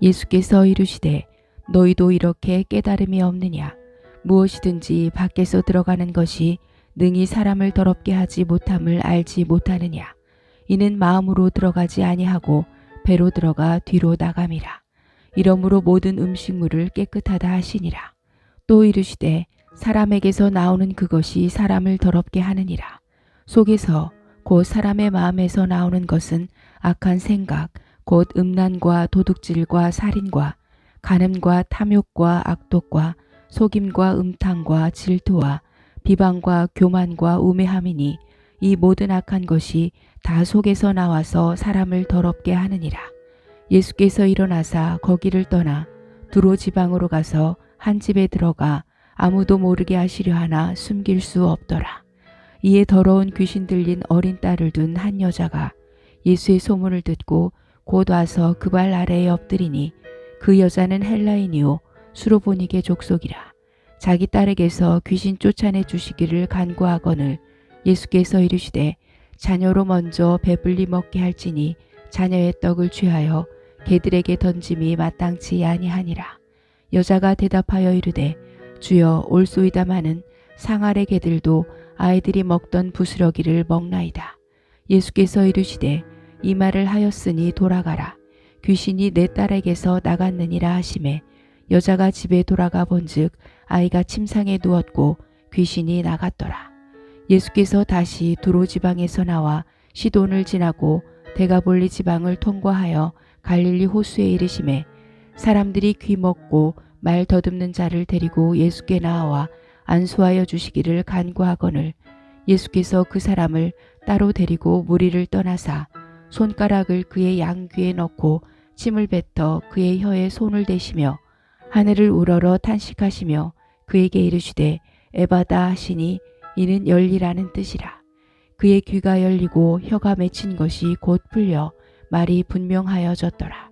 Speaker 1: 예수께서 이르시되 너희도 이렇게 깨달음이 없느냐? 무엇이든지 밖에서 들어가는 것이 능히 사람을 더럽게 하지 못함을 알지 못하느냐? 이는 마음으로 들어가지 아니하고 배로 들어가 뒤로 나감이라. 이러므로 모든 음식물을 깨끗하다 하시니라. 또 이르시되 사람에게서 나오는 그것이 사람을 더럽게 하느니라. 속에서 곧 사람의 마음에서 나오는 것은 악한 생각, 곧 음란과 도둑질과 살인과 간음과 탐욕과 악독과 속임과 음탕과 질투와 비방과 교만과 우매함이니 이 모든 악한 것이 다 속에서 나와서 사람을 더럽게 하느니라. 예수께서 일어나사 거기를 떠나 두로 지방으로 가서 한 집에 들어가 아무도 모르게 하시려 하나 숨길 수 없더라. 이에 더러운 귀신 들린 어린 딸을 둔 한 여자가 예수의 소문을 듣고 곧 와서 그 발 아래에 엎드리니 그 여자는 헬라인이요 수로보니게 족속이라. 자기 딸에게서 귀신 쫓아내 주시기를 간구하거늘 예수께서 이르시되 자녀로 먼저 배불리 먹게 할지니 자녀의 떡을 취하여 개들에게 던짐이 마땅치 아니하니라. 여자가 대답하여 이르되 주여 올소이다마는 상 아래 개들도 아이들이 먹던 부스러기를 먹나이다. 예수께서 이르시되 이 말을 하였으니 돌아가라. 귀신이 내 딸에게서 나갔느니라 하시매 여자가 집에 돌아가 본즉 아이가 침상에 누웠고 귀신이 나갔더라. 예수께서 다시 두로 지방에서 나와 시돈을 지나고 데가볼리 지방을 통과하여 갈릴리 호수에 이르시매 사람들이 귀 먹고 말 더듬는 자를 데리고 예수께 나와 안수하여 주시기를 간구하거늘 예수께서 그 사람을 따로 데리고 무리를 떠나사 손가락을 그의 양귀에 넣고 침을 뱉어 그의 혀에 손을 대시며 하늘을 우러러 탄식하시며 그에게 이르시되 에바다 하시니 이는 열리라는 뜻이라. 그의 귀가 열리고 혀가 맺힌 것이 곧 풀려 말이 분명하여졌더라.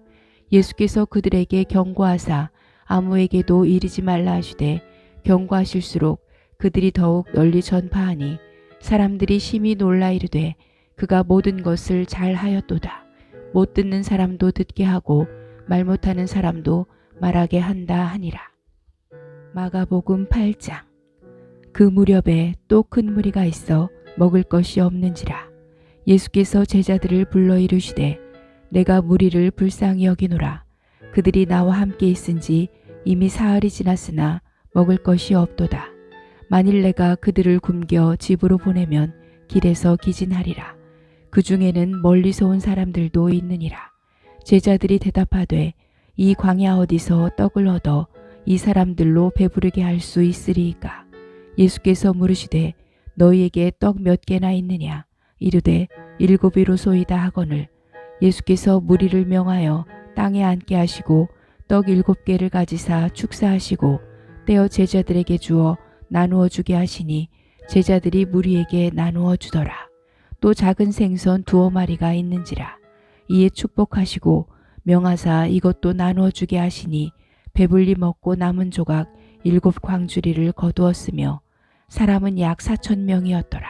Speaker 1: 예수께서 그들에게 경고하사 아무에게도 이르지 말라 하시되 경고하실수록 그들이 더욱 널리 전파하니 사람들이 심히 놀라 이르되 그가 모든 것을 잘 하였도다. 못 듣는 사람도 듣게 하고 말 못하는 사람도 말하게 한다 하니라. 마가복음 8장. 그 무렵에 또 큰 무리가 있어 먹을 것이 없는지라. 예수께서 제자들을 불러 이르시되 내가 무리를 불쌍히 여기노라. 그들이 나와 함께 있은지 이미 사흘이 지났으나 먹을 것이 없도다. 만일 내가 그들을 굶겨 집으로 보내면 길에서 기진하리라. 그 중에는 멀리서 온 사람들도 있느니라. 제자들이 대답하되 이 광야 어디서 떡을 얻어 이 사람들로 배부르게 할 수 있으리이까. 예수께서 물으시되 너희에게 떡 몇 개나 있느냐. 이르되 7이로소이다 하거늘 예수께서 무리를 명하여 땅에 앉게 하시고 떡 7개를 가지사 축사하시고 떼어 제자들에게 주어 나누어 주게 하시니 제자들이 무리에게 나누어 주더라. 또 작은 생선 2마리가 있는지라. 이에 축복하시고 명하사 이것도 나누어 주게 하시니 배불리 먹고 남은 조각 7광주리를 거두었으며 사람은 약 4,000명이었더라.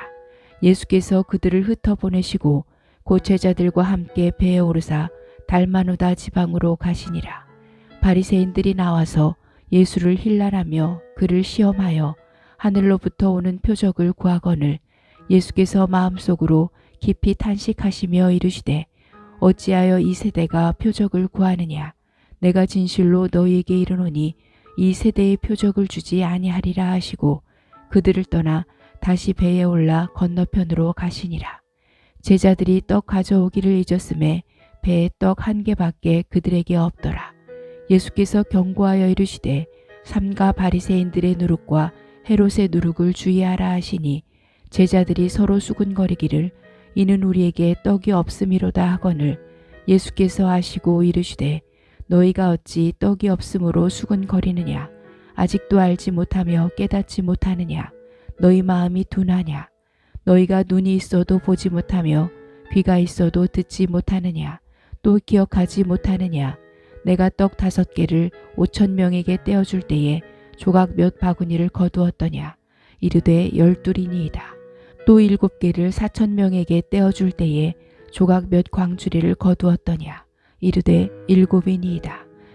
Speaker 1: 예수께서 그들을 흩어 보내시고 곧 제자들과 함께 배에 오르사 달마누다 지방으로 가시니라. 바리새인들이 나와서 예수를 힐난하며 그를 시험하여 하늘로부터 오는 표적을 구하거늘 예수께서 마음속으로 깊이 탄식하시며 이르시되 어찌하여 이 세대가 표적을 구하느냐. 내가 진실로 너희에게 이르노니 이 세대의 표적을 주지 아니하리라 하시고 그들을 떠나 다시 배에 올라 건너편으로 가시니라. 제자들이 떡 가져오기를 잊었음에 배에 떡 1개밖에 그들에게 없더라. 예수께서 경고하여 이르시되 삼가 바리새인들의 누룩과 헤롯의 누룩을 주의하라 하시니 제자들이 서로 수군거리기를 이는 우리에게 떡이 없음이로다 하거늘 예수께서 하시고 이르시되 너희가 어찌 떡이 없음으로 수군거리느냐. 아직도 알지 못하며 깨닫지 못하느냐. 너희 마음이 둔하냐. 너희가 눈이 있어도 보지 못하며 귀가 있어도 듣지 못하느냐. 또 기억하지 못하느냐. 내가 떡 5개를 5,000명에게 떼어줄 때에 조각 몇 바구니를 거두었더냐. 이르되 12이니이다. 또 7개를 4,000명에게 떼어줄 때에 조각 몇 광주리를 거두었더냐. 이르되 7이니이다.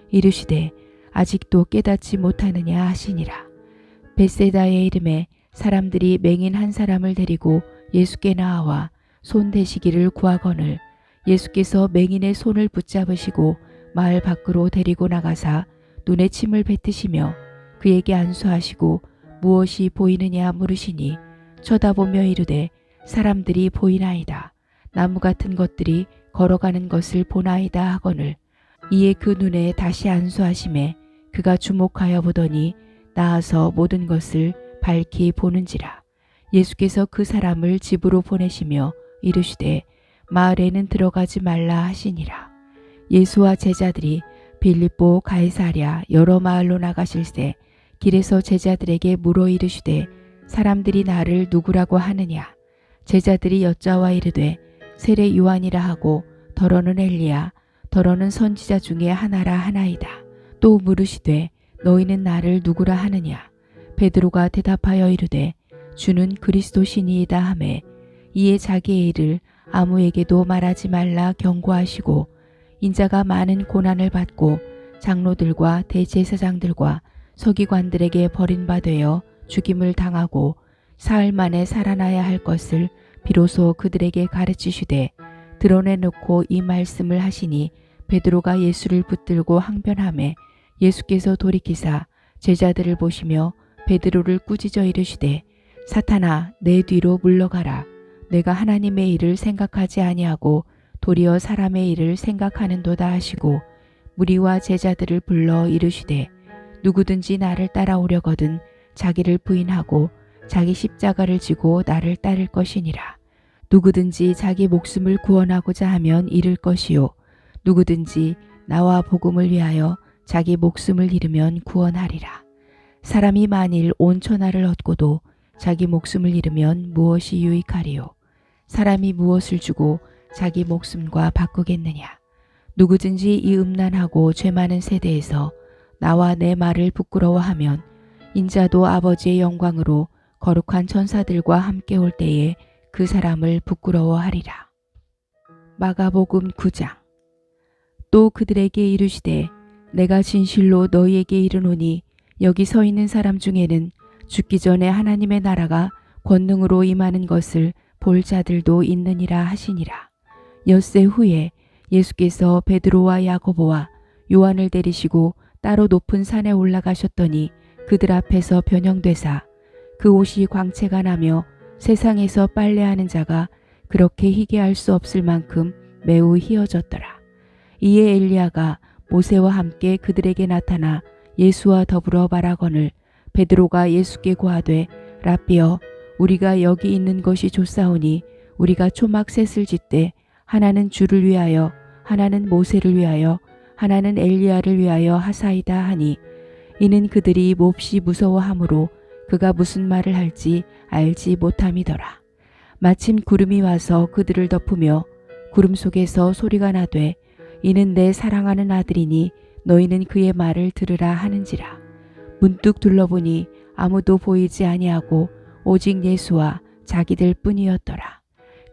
Speaker 1: 이르시되 아직도 깨닫지 못하느냐 하시니라. 벳세다의 이름에 사람들이 맹인 한 사람을 데리고 예수께 나와 손 대시기를 구하거늘 예수께서 맹인의 손을 붙잡으시고 마을 밖으로 데리고 나가사 눈에 침을 뱉으시며 그에게 안수하시고 무엇이 보이느냐 물으시니 쳐다보며 이르되 사람들이 보이나이다. 나무 같은 것들이 걸어가는 것을 보나이다 하거늘 이에 그 눈에 다시 안수하심에 그가 주목하여 보더니 나아서 모든 것을 밝히 보는지라. 예수께서 그 사람을 집으로 보내시며 이르시되 마을에는 들어가지 말라 하시니라. 예수와 제자들이 빌립보 가이사랴 여러 마을로 나가실새 길에서 제자들에게 물어 이르시되 사람들이 나를 누구라고 하느냐. 제자들이 여짜와 이르되 세례 요한이라 하고 더러는 엘리야 더러는 선지자 중에 하나라 하나이다. 또 물으시되 너희는 나를 누구라 하느냐? 베드로가 대답하여 이르되 주는 그리스도시니이다 하매 이에 자기의 일을 아무에게도 말하지 말라 경고하시고 인자가 많은 고난을 받고 장로들과 대제사장들과 서기관들에게 버림받되어 죽임을 당하고 사흘 만에 살아나야 할 것을 비로소 그들에게 가르치시되 드러내놓고 이 말씀을 하시니 베드로가 예수를 붙들고 항변하매 예수께서 돌이키사 제자들을 보시며 베드로를 꾸짖어 이르시되 사탄아 내 뒤로 물러가라. 내가 하나님의 일을 생각하지 아니하고 도리어 사람의 일을 생각하는도다 하시고 무리와 제자들을 불러 이르시되 누구든지 나를 따라오려거든 자기를 부인하고 자기 십자가를 지고 나를 따를 것이니라. 누구든지 자기 목숨을 구원하고자 하면 잃을 것이요 누구든지 나와 복음을 위하여 자기 목숨을 잃으면 구원하리라. 사람이 만일 온 천하를 얻고도 자기 목숨을 잃으면 무엇이 유익하리요? 사람이 무엇을 주고 자기 목숨과 바꾸겠느냐? 누구든지 이 음란하고 죄 많은 세대에서 나와 내 말을 부끄러워하면 인자도 아버지의 영광으로 거룩한 천사들과 함께 올 때에 그 사람을 부끄러워하리라. 마가복음 9장. 또 그들에게 이르시되 내가 진실로 너희에게 이르노니 여기 서 있는 사람 중에는 죽기 전에 하나님의 나라가 권능으로 임하는 것을 볼 자들도 있느니라 하시니라. 엿새 후에 예수께서 베드로와 야고보와 요한을 데리시고 따로 높은 산에 올라가셨더니 그들 앞에서 변형되사 그 옷이 광채가 나며 세상에서 빨래하는 자가 그렇게 희게 할 수 없을 만큼 매우 희어졌더라. 이에 엘리야가 모세와 함께 그들에게 나타나 예수와 더불어 말하거늘 베드로가 예수께 고하되 라삐여 우리가 여기 있는 것이 좋사오니 우리가 초막 셋을 짓되 하나는 주를 위하여 하나는 모세를 위하여 하나는 엘리야를 위하여 하사이다 하니 이는 그들이 몹시 무서워하므로 그가 무슨 말을 할지 알지 못함이더라. 마침 구름이 와서 그들을 덮으며 구름 속에서 소리가 나되 이는 내 사랑하는 아들이니 너희는 그의 말을 들으라 하는지라. 문득 둘러보니 아무도 보이지 아니하고 오직 예수와 자기들 뿐이었더라.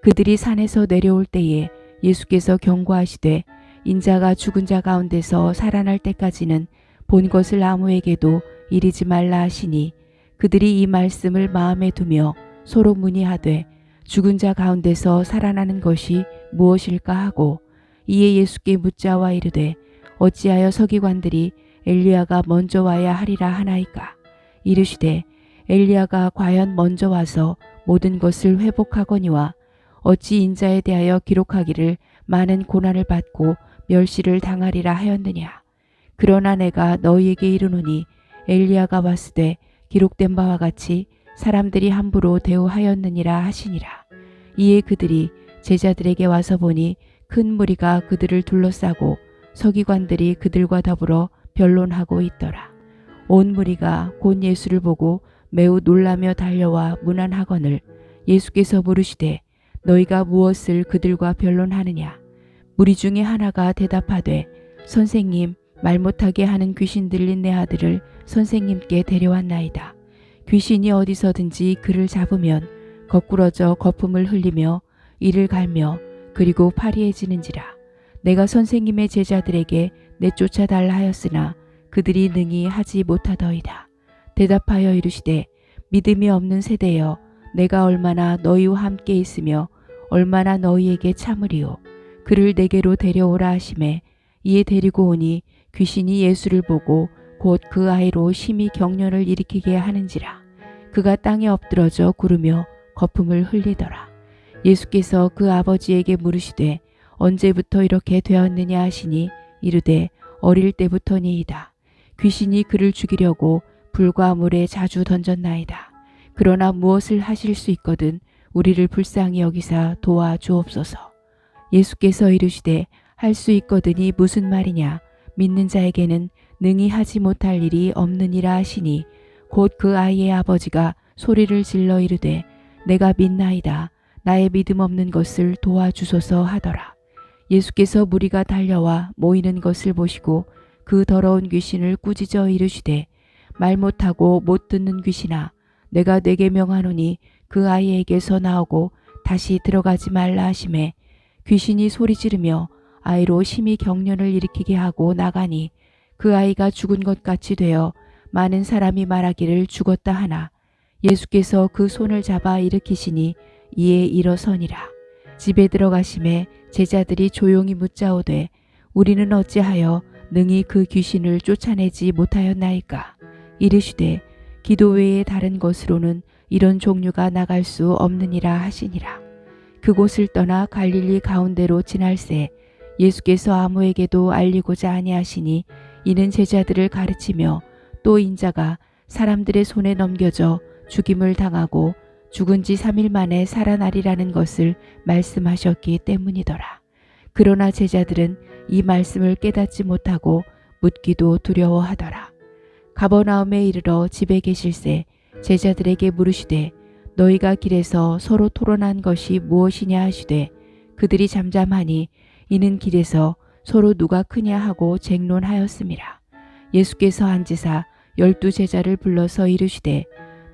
Speaker 1: 그들이 산에서 내려올 때에 예수께서 경고하시되 인자가 죽은 자 가운데서 살아날 때까지는 본 것을 아무에게도 이르지 말라 하시니 그들이 이 말씀을 마음에 두며 서로 문의하되 죽은 자 가운데서 살아나는 것이 무엇일까 하고 이에 예수께 묻자와 이르되 어찌하여 서기관들이 엘리야가 먼저 와야 하리라 하나이까? 이르시되 엘리야가 과연 먼저 와서 모든 것을 회복하거니와 어찌 인자에 대하여 기록하기를 많은 고난을 받고 멸시를 당하리라 하였느냐? 그러나 내가 너희에게 이르노니 엘리야가 왔으되 기록된 바와 같이 사람들이 함부로 대우하였느니라 하시니라. 이에 그들이 제자들에게 와서 보니 큰 무리가 그들을 둘러싸고 서기관들이 그들과 더불어 변론하고 있더라. 온 무리가 곧 예수를 보고 매우 놀라며 달려와 문안하거늘 예수께서 물으시되 너희가 무엇을 그들과 변론하느냐? 무리 중에 하나가 대답하되 선생님 말 못하게 하는 귀신 들린 내 아들을 선생님께 데려왔나이다. 귀신이 어디서든지 그를 잡으면 거꾸러져 거품을 흘리며 이를 갈며 그리고 파리해지는지라. 내가 선생님의 제자들에게 내쫓아 달라 하였으나 그들이 능히 하지 못하더이다. 대답하여 이르시되 믿음이 없는 세대여 내가 얼마나 너희와 함께 있으며 얼마나 너희에게 참으리요. 그를 내게로 데려오라 하시매 이에 데리고 오니 귀신이 예수를 보고 곧 그 아이로 심히 경련을 일으키게 하는지라. 그가 땅에 엎드러져 구르며 거품을 흘리더라. 예수께서 그 아버지에게 물으시되 언제부터 이렇게 되었느냐 하시니 이르되 어릴 때부터니이다. 귀신이 그를 죽이려고 불과 물에 자주 던졌나이다. 그러나 무엇을 하실 수 있거든 우리를 불쌍히 여기사 도와주옵소서. 예수께서 이르시되 할 수 있거든이 무슨 말이냐? 믿는 자에게는 능히 하지 못할 일이 없느니라 하시니 곧 그 아이의 아버지가 소리를 질러 이르되 내가 믿나이다. 나의 믿음 없는 것을 도와주소서 하더라. 예수께서 무리가 달려와 모이는 것을 보시고 그 더러운 귀신을 꾸짖어 이르시되 말 못하고 못 듣는 귀신아 내가 네게 명하노니 그 아이에게서 나오고 다시 들어가지 말라 하시매 귀신이 소리 지르며 아이로 심히 경련을 일으키게 하고 나가니 그 아이가 죽은 것 같이 되어 많은 사람이 말하기를 죽었다 하나 예수께서 그 손을 잡아 일으키시니 이에 일어서니라. 집에 들어가심에 제자들이 조용히 묻자오되 우리는 어찌하여 능히 그 귀신을 쫓아내지 못하였나이까. 이르시되 기도 외에 다른 것으로는 이런 종류가 나갈 수 없느니라 하시니라. 그곳을 떠나 갈릴리 가운데로 지날새 예수께서 아무에게도 알리고자 아니하시니 이는 제자들을 가르치며 또 인자가 사람들의 손에 넘겨져 죽임을 당하고 죽은 지 3일 만에 살아나리라는 것을 말씀하셨기 때문이더라. 그러나 제자들은 이 말씀을 깨닫지 못하고 묻기도 두려워하더라. 가버나움에 이르러 집에 계실새 제자들에게 물으시되 너희가 길에서 서로 토론한 것이 무엇이냐 하시되 그들이 잠잠하니 이는 길에서 서로 누가 크냐 하고 쟁론하였음이라. 예수께서 앉으사 12 제자를 불러서 이르시되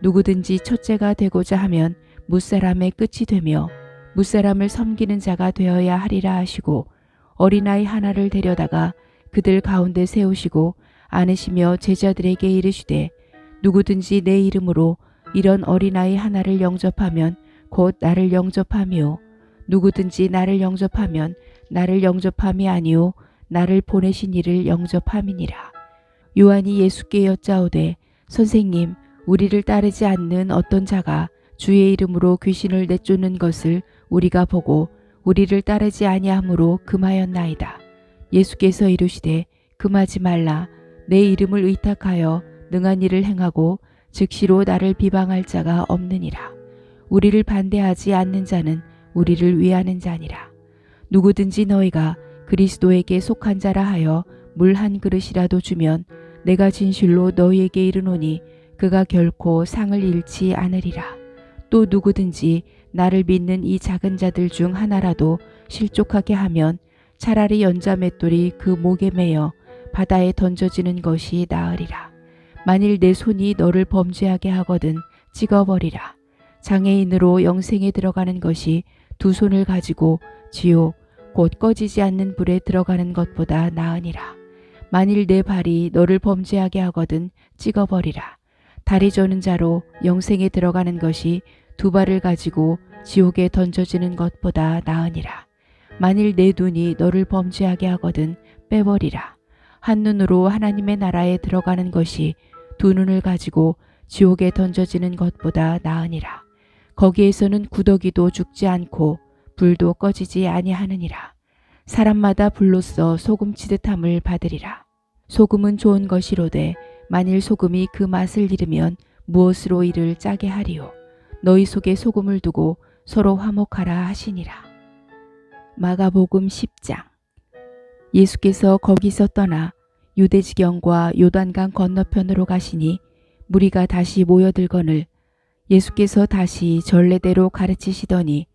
Speaker 1: 누구든지 첫째가 되고자 하면 무사람의 끝이 되며 무사람을 섬기는 자가 되어야 하리라 하시고 어린아이 하나를 데려다가 그들 가운데 세우시고 안으시며 제자들에게 이르시되 누구든지 내 이름으로 이런 어린아이 하나를 영접하면 곧 나를 영접하며 누구든지 나를 영접하면 나를 영접함이 아니요 나를 보내신 이를 영접함이니라. 요한이 예수께 여짜오되 선생님 우리를 따르지 않는 어떤 자가 주의 이름으로 귀신을 내쫓는 것을 우리가 보고 우리를 따르지 아니하므로 금하였나이다. 예수께서 이르시되 금하지 말라. 내 이름을 의탁하여 능한 일을 행하고 즉시로 나를 비방할 자가 없느니라. 우리를 반대하지 않는 자는 우리를 위하는 자니라. 누구든지 너희가 그리스도에게 속한 자라 하여 물 한 그릇이라도 주면 내가 진실로 너희에게 이르노니 그가 결코 상을 잃지 않으리라. 또 누구든지 나를 믿는 이 작은 자들 중 하나라도 실족하게 하면 차라리 연자 맷돌이 그 목에 매여 바다에 던져지는 것이 나으리라. 만일 내 손이 너를 범죄하게 하거든 찍어버리라. 장애인으로 영생에 들어가는 것이 2 손을 가지고 지옥 곧 꺼지지 않는 불에 들어가는 것보다 나으니라. 만일 내 발이 너를 범죄하게 하거든 찍어버리라. 다리 저는 자로 영생에 들어가는 것이 2 발을 가지고 지옥에 던져지는 것보다 나으니라. 만일 내 눈이 너를 범죄하게 하거든 빼버리라. 한 눈으로 하나님의 나라에 들어가는 것이 2 눈을 가지고 지옥에 던져지는 것보다 나으니라. 거기에서는 구더기도 죽지 않고 불도 꺼지지 아니하느니라. 사람마다 불로써 소금 치듯함을 받으리라. 소금은 좋은 것이로되 만일 소금이 그 맛을 잃으면 무엇으로 이를 짜게 하리요. 너희 속에 소금을 두고 서로 화목하라 하시니라. 마가복음 10장. 예수께서 거기서 떠나 유대지경과 요단강 건너편으로 가시니 무리가 다시 모여들거늘 예수께서 다시 전례대로 가르치시더니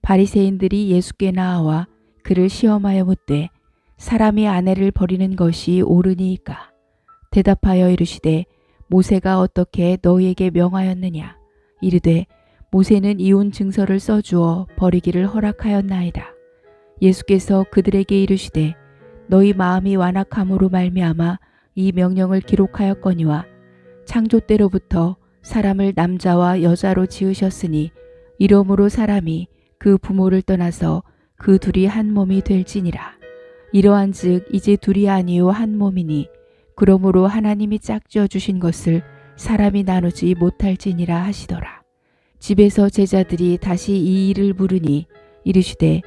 Speaker 1: 바리새인들이 예수께 나와 그를 시험하여 묻되 사람이 아내를 버리는 것이 옳으니이까. 대답하여 이르시되 모세가 어떻게 너희에게 명하였느냐. 이르되 모세는 이혼 증서를 써주어 버리기를 허락하였나이다. 예수께서 그들에게 이르시되 너희 마음이 완악함으로 말미암아 이 명령을 기록하였거니와 창조 때로부터 사람을 남자와 여자로 지으셨으니 이러므로 사람이 그 부모를 떠나서 그 둘이 한 몸이 될지니라. 이러한즉 이제 둘이 아니요 한 몸이니 그러므로 하나님이 짝지어 주신 것을 사람이 나누지 못할지니라 하시더라. 집에서 제자들이 다시 이 일을 물으니 이르시되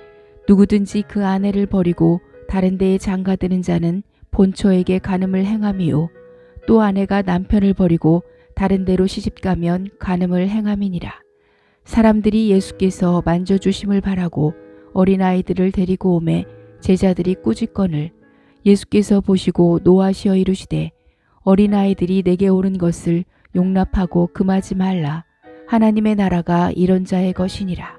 Speaker 1: 누구든지 그 아내를 버리고 다른 데에 장가드는 자는 본처에게 간음을 행함이요 또 아내가 남편을 버리고 다른 데로 시집가면 간음을 행함이니라. 사람들이 예수께서 만져주심을 바라고 어린아이들을 데리고 오매 제자들이 꾸짖거늘 예수께서 보시고 노하시어 이르시되 어린아이들이 내게 오는 것을 용납하고 금하지 말라. 하나님의 나라가 이런 자의 것이니라.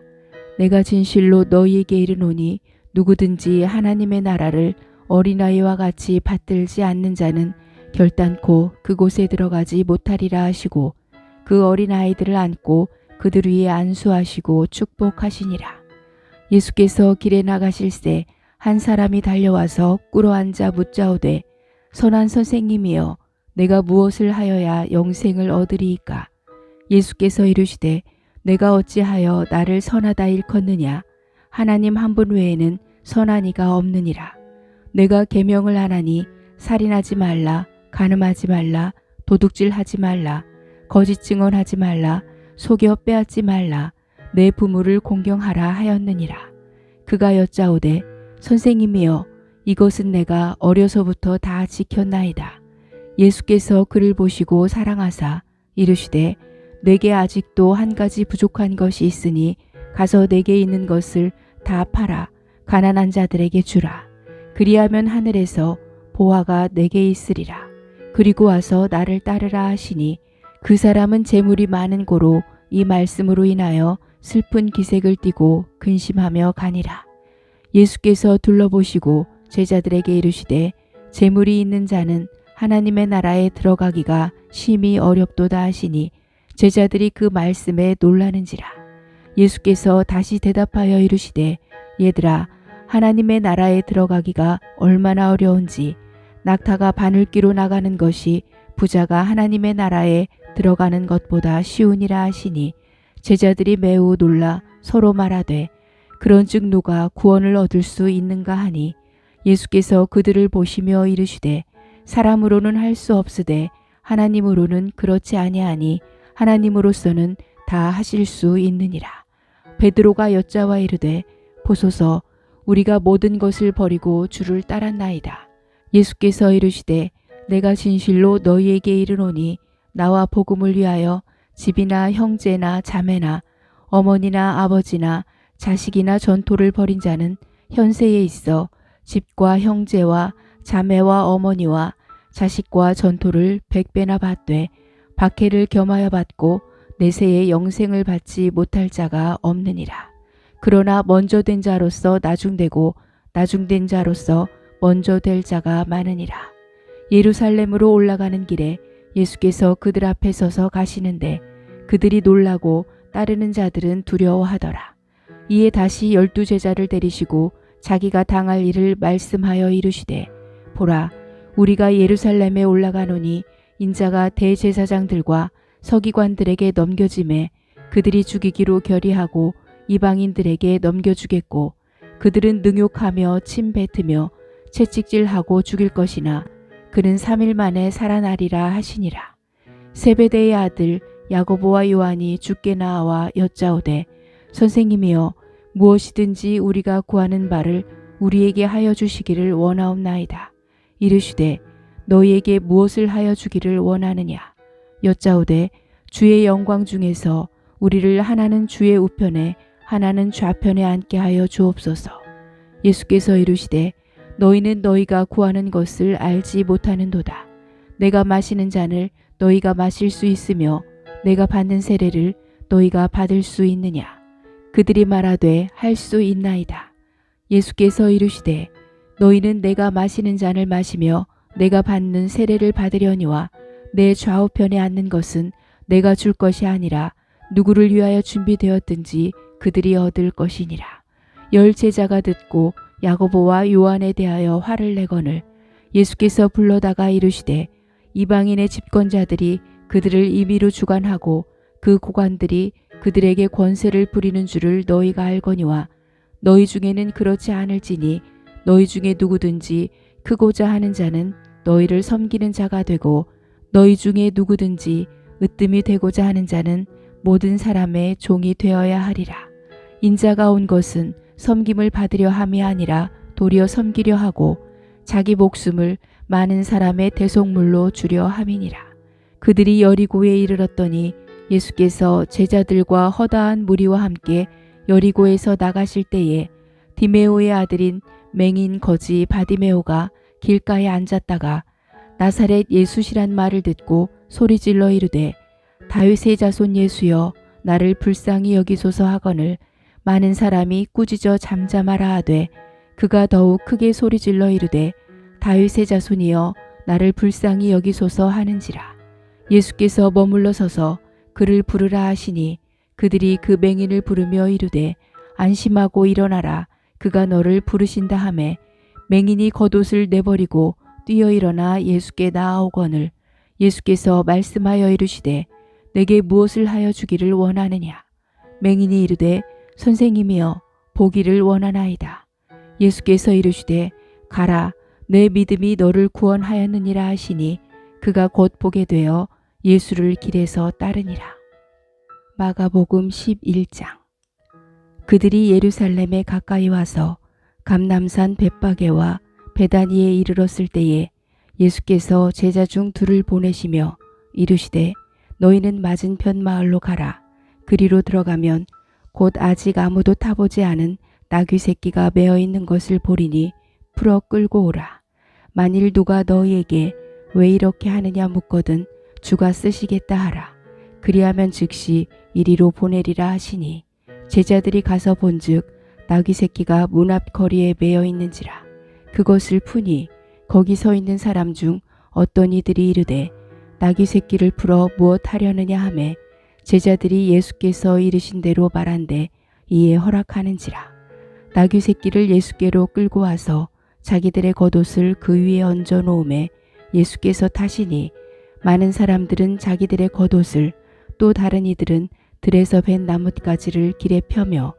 Speaker 1: 내가 진실로 너희에게 이르노니 누구든지 하나님의 나라를 어린아이와 같이 받들지 않는 자는 결단코 그곳에 들어가지 못하리라 하시고 그 어린아이들을 안고 그들 위에 안수하시고 축복하시니라. 예수께서 길에 나가실새 한 사람이 달려와서 꿇어앉아 묻자오되 선한 선생님이여 내가 무엇을 하여야 영생을 얻으리이까? 예수께서 이르시되 내가 어찌하여 나를 선하다 일컫느냐? 하나님 한 분 외에는 선한 이가 없느니라. 내가 계명을 하나니 살인하지 말라, 간음하지 말라, 도둑질하지 말라, 거짓 증언하지 말라, 속여 빼앗지 말라, 내 부모를 공경하라 하였느니라. 그가 여짜오되 선생님이여 이것은 내가 어려서부터 다 지켰나이다. 예수께서 그를 보시고 사랑하사 이르시되 내게 아직도 한 가지 부족한 것이 있으니 가서 내게 있는 것을 다 팔아 가난한 자들에게 주라. 그리하면 하늘에서 보화가 내게 있으리라. 그리고 와서 나를 따르라 하시니 그 사람은 재물이 많은 고로 이 말씀으로 인하여 슬픈 기색을 띠고 근심하며 가니라. 예수께서 둘러보시고 제자들에게 이르시되 재물이 있는 자는 하나님의 나라에 들어가기가 심히 어렵도다 하시니 제자들이 그 말씀에 놀라는지라. 예수께서 다시 대답하여 이르시되 얘들아 하나님의 나라에 들어가기가 얼마나 어려운지 낙타가 바늘귀로 나가는 것이 부자가 하나님의 나라에 들어가는 것보다 쉬우니라 하시니 제자들이 매우 놀라 서로 말하되 그런즉 누가 구원을 얻을 수 있는가 하니 예수께서 그들을 보시며 이르시되 사람으로는 할 수 없으되 하나님으로는 그렇지 아니하니 하나님으로서는 다 하실 수 있느니라. 베드로가 여짜와 이르되 보소서 우리가 모든 것을 버리고 주를 따랐나이다. 예수께서 이르시되 내가 진실로 너희에게 이르노니 나와 복음을 위하여 집이나 형제나 자매나 어머니나 아버지나 자식이나 전토를 벌인 자는 현세에 있어 집과 형제와 자매와 어머니와 자식과 전토를 100배나 받되 박해를 겸하여 받고 내세에 영생을 받지 못할 자가 없느니라. 그러나 먼저 된 자로서 나중되고 나중된 자로서 먼저 될 자가 많으니라. 예루살렘으로 올라가는 길에 예수께서 그들 앞에 서서 가시는데 그들이 놀라고 따르는 자들은 두려워하더라. 이에 다시 12 제자를 데리시고 자기가 당할 일을 말씀하여 이르시되 보라 우리가 예루살렘에 올라가노니 인자가 대제사장들과 서기관들에게 넘겨짐에 그들이 죽이기로 결의하고 이방인들에게 넘겨주겠고 그들은 능욕하며 침뱉으며 채찍질하고 죽일 것이나 그는 3일 만에 살아나리라 하시니라. 세베대의 아들 야고보와 요한이 주께 나와 여짜오되 선생님이여 무엇이든지 우리가 구하는 바를 우리에게 하여 주시기를 원하옵나이다. 이르시되 너희에게 무엇을 하여 주기를 원하느냐. 여짜오되 주의 영광 중에서 우리를 하나는 주의 우편에 하나는 좌편에 앉게 하여 주옵소서. 예수께서 이르시되 너희는 너희가 구하는 것을 알지 못하는도다. 내가 마시는 잔을 너희가 마실 수 있으며 내가 받는 세례를 너희가 받을 수 있느냐. 그들이 말하되 할 수 있나이다. 예수께서 이르시되 너희는 내가 마시는 잔을 마시며 내가 받는 세례를 받으려니와 내 좌우편에 앉는 것은 내가 줄 것이 아니라 누구를 위하여 준비되었든지 그들이 얻을 것이니라. 10 제자가 듣고 야고보와 요한에 대하여 화를 내거늘 예수께서 불러다가 이르시되 이방인의 집권자들이 그들을 임의로 주관하고 그 고관들이 그들에게 권세를 부리는 줄을 너희가 알거니와 너희 중에는 그렇지 않을지니 너희 중에 누구든지 크고자 하는 자는 너희를 섬기는 자가 되고 너희 중에 누구든지 으뜸이 되고자 하는 자는 모든 사람의 종이 되어야 하리라. 인자가 온 것은 섬김을 받으려 함이 아니라 도리어 섬기려 하고 자기 목숨을 많은 사람의 대속물로 주려 함이니라. 그들이 여리고에 이르렀더니 예수께서 제자들과 허다한 무리와 함께 여리고에서 나가실 때에 디메오의 아들인 맹인 거지 바디메오가 길가에 앉았다가 나사렛 예수시란 말을 듣고 소리질러 이르되 다윗의 자손 예수여 나를 불쌍히 여기소서 하거늘 많은 사람이 꾸짖어 잠잠하라 하되 그가 더욱 크게 소리질러 이르되 다윗의 자손이여 나를 불쌍히 여기소서 하는지라. 예수께서 머물러 서서 그를 부르라 하시니 그들이 그 맹인을 부르며 이르되 안심하고 일어나라 그가 너를 부르신다 하매 맹인이 겉옷을 내버리고 뛰어 일어나 예수께 나아오거늘 예수께서 말씀하여 이르시되 내게 무엇을 하여 주기를 원하느냐. 맹인이 이르되 선생님이여 보기를 원하나이다. 예수께서 이르시되 가라 내 믿음이 너를 구원하였느니라 하시니 그가 곧 보게 되어 예수를 길에서 따르니라. 마가복음 11장. 그들이 예루살렘에 가까이 와서 감람산 벳바게와 베다니에 이르렀을 때에 예수께서 제자 중 둘을 보내시며 이르시되 너희는 맞은편 마을로 가라. 그리로 들어가면 곧 아직 아무도 타보지 않은 나귀 새끼가 매어 있는 것을 보리니 풀어 끌고 오라. 만일 누가 너희에게 왜 이렇게 하느냐 묻거든 주가 쓰시겠다 하라. 그리하면 즉시 이리로 보내리라 하시니 제자들이 가서 본즉 나귀 새끼가 문 앞 거리에 매어 있는지라. 그것을 푸니 거기 서 있는 사람 중 어떤 이들이 이르되 나귀 새끼를 풀어 무엇 하려느냐 하매 제자들이 예수께서 이르신 대로 말한대 이에 허락하는지라. 나귀 새끼를 예수께로 끌고 와서 자기들의 겉옷을 그 위에 얹어 놓음에 예수께서 타시니 많은 사람들은 자기들의 겉옷을 또 다른 이들은 들에서 벤 나뭇가지를 길에 펴며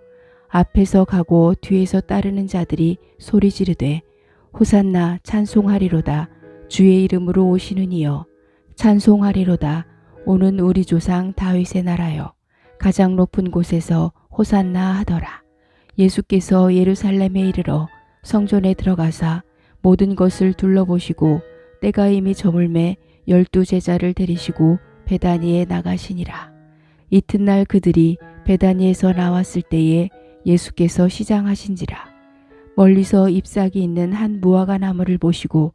Speaker 1: 앞에서 가고 뒤에서 따르는 자들이 소리 지르되 호산나 찬송하리로다 주의 이름으로 오시는 이여 찬송하리로다 오는 우리 조상 다윗의 나라여 가장 높은 곳에서 호산나 하더라. 예수께서 예루살렘에 이르러 성전에 들어가사 모든 것을 둘러보시고 때가 이미 저물매 12 제자를 데리시고 베다니에 나가시니라. 이튿날 그들이 베다니에서 나왔을 때에 예수께서 시장하신지라. 멀리서 잎사귀 있는 한 무화과 나무를 보시고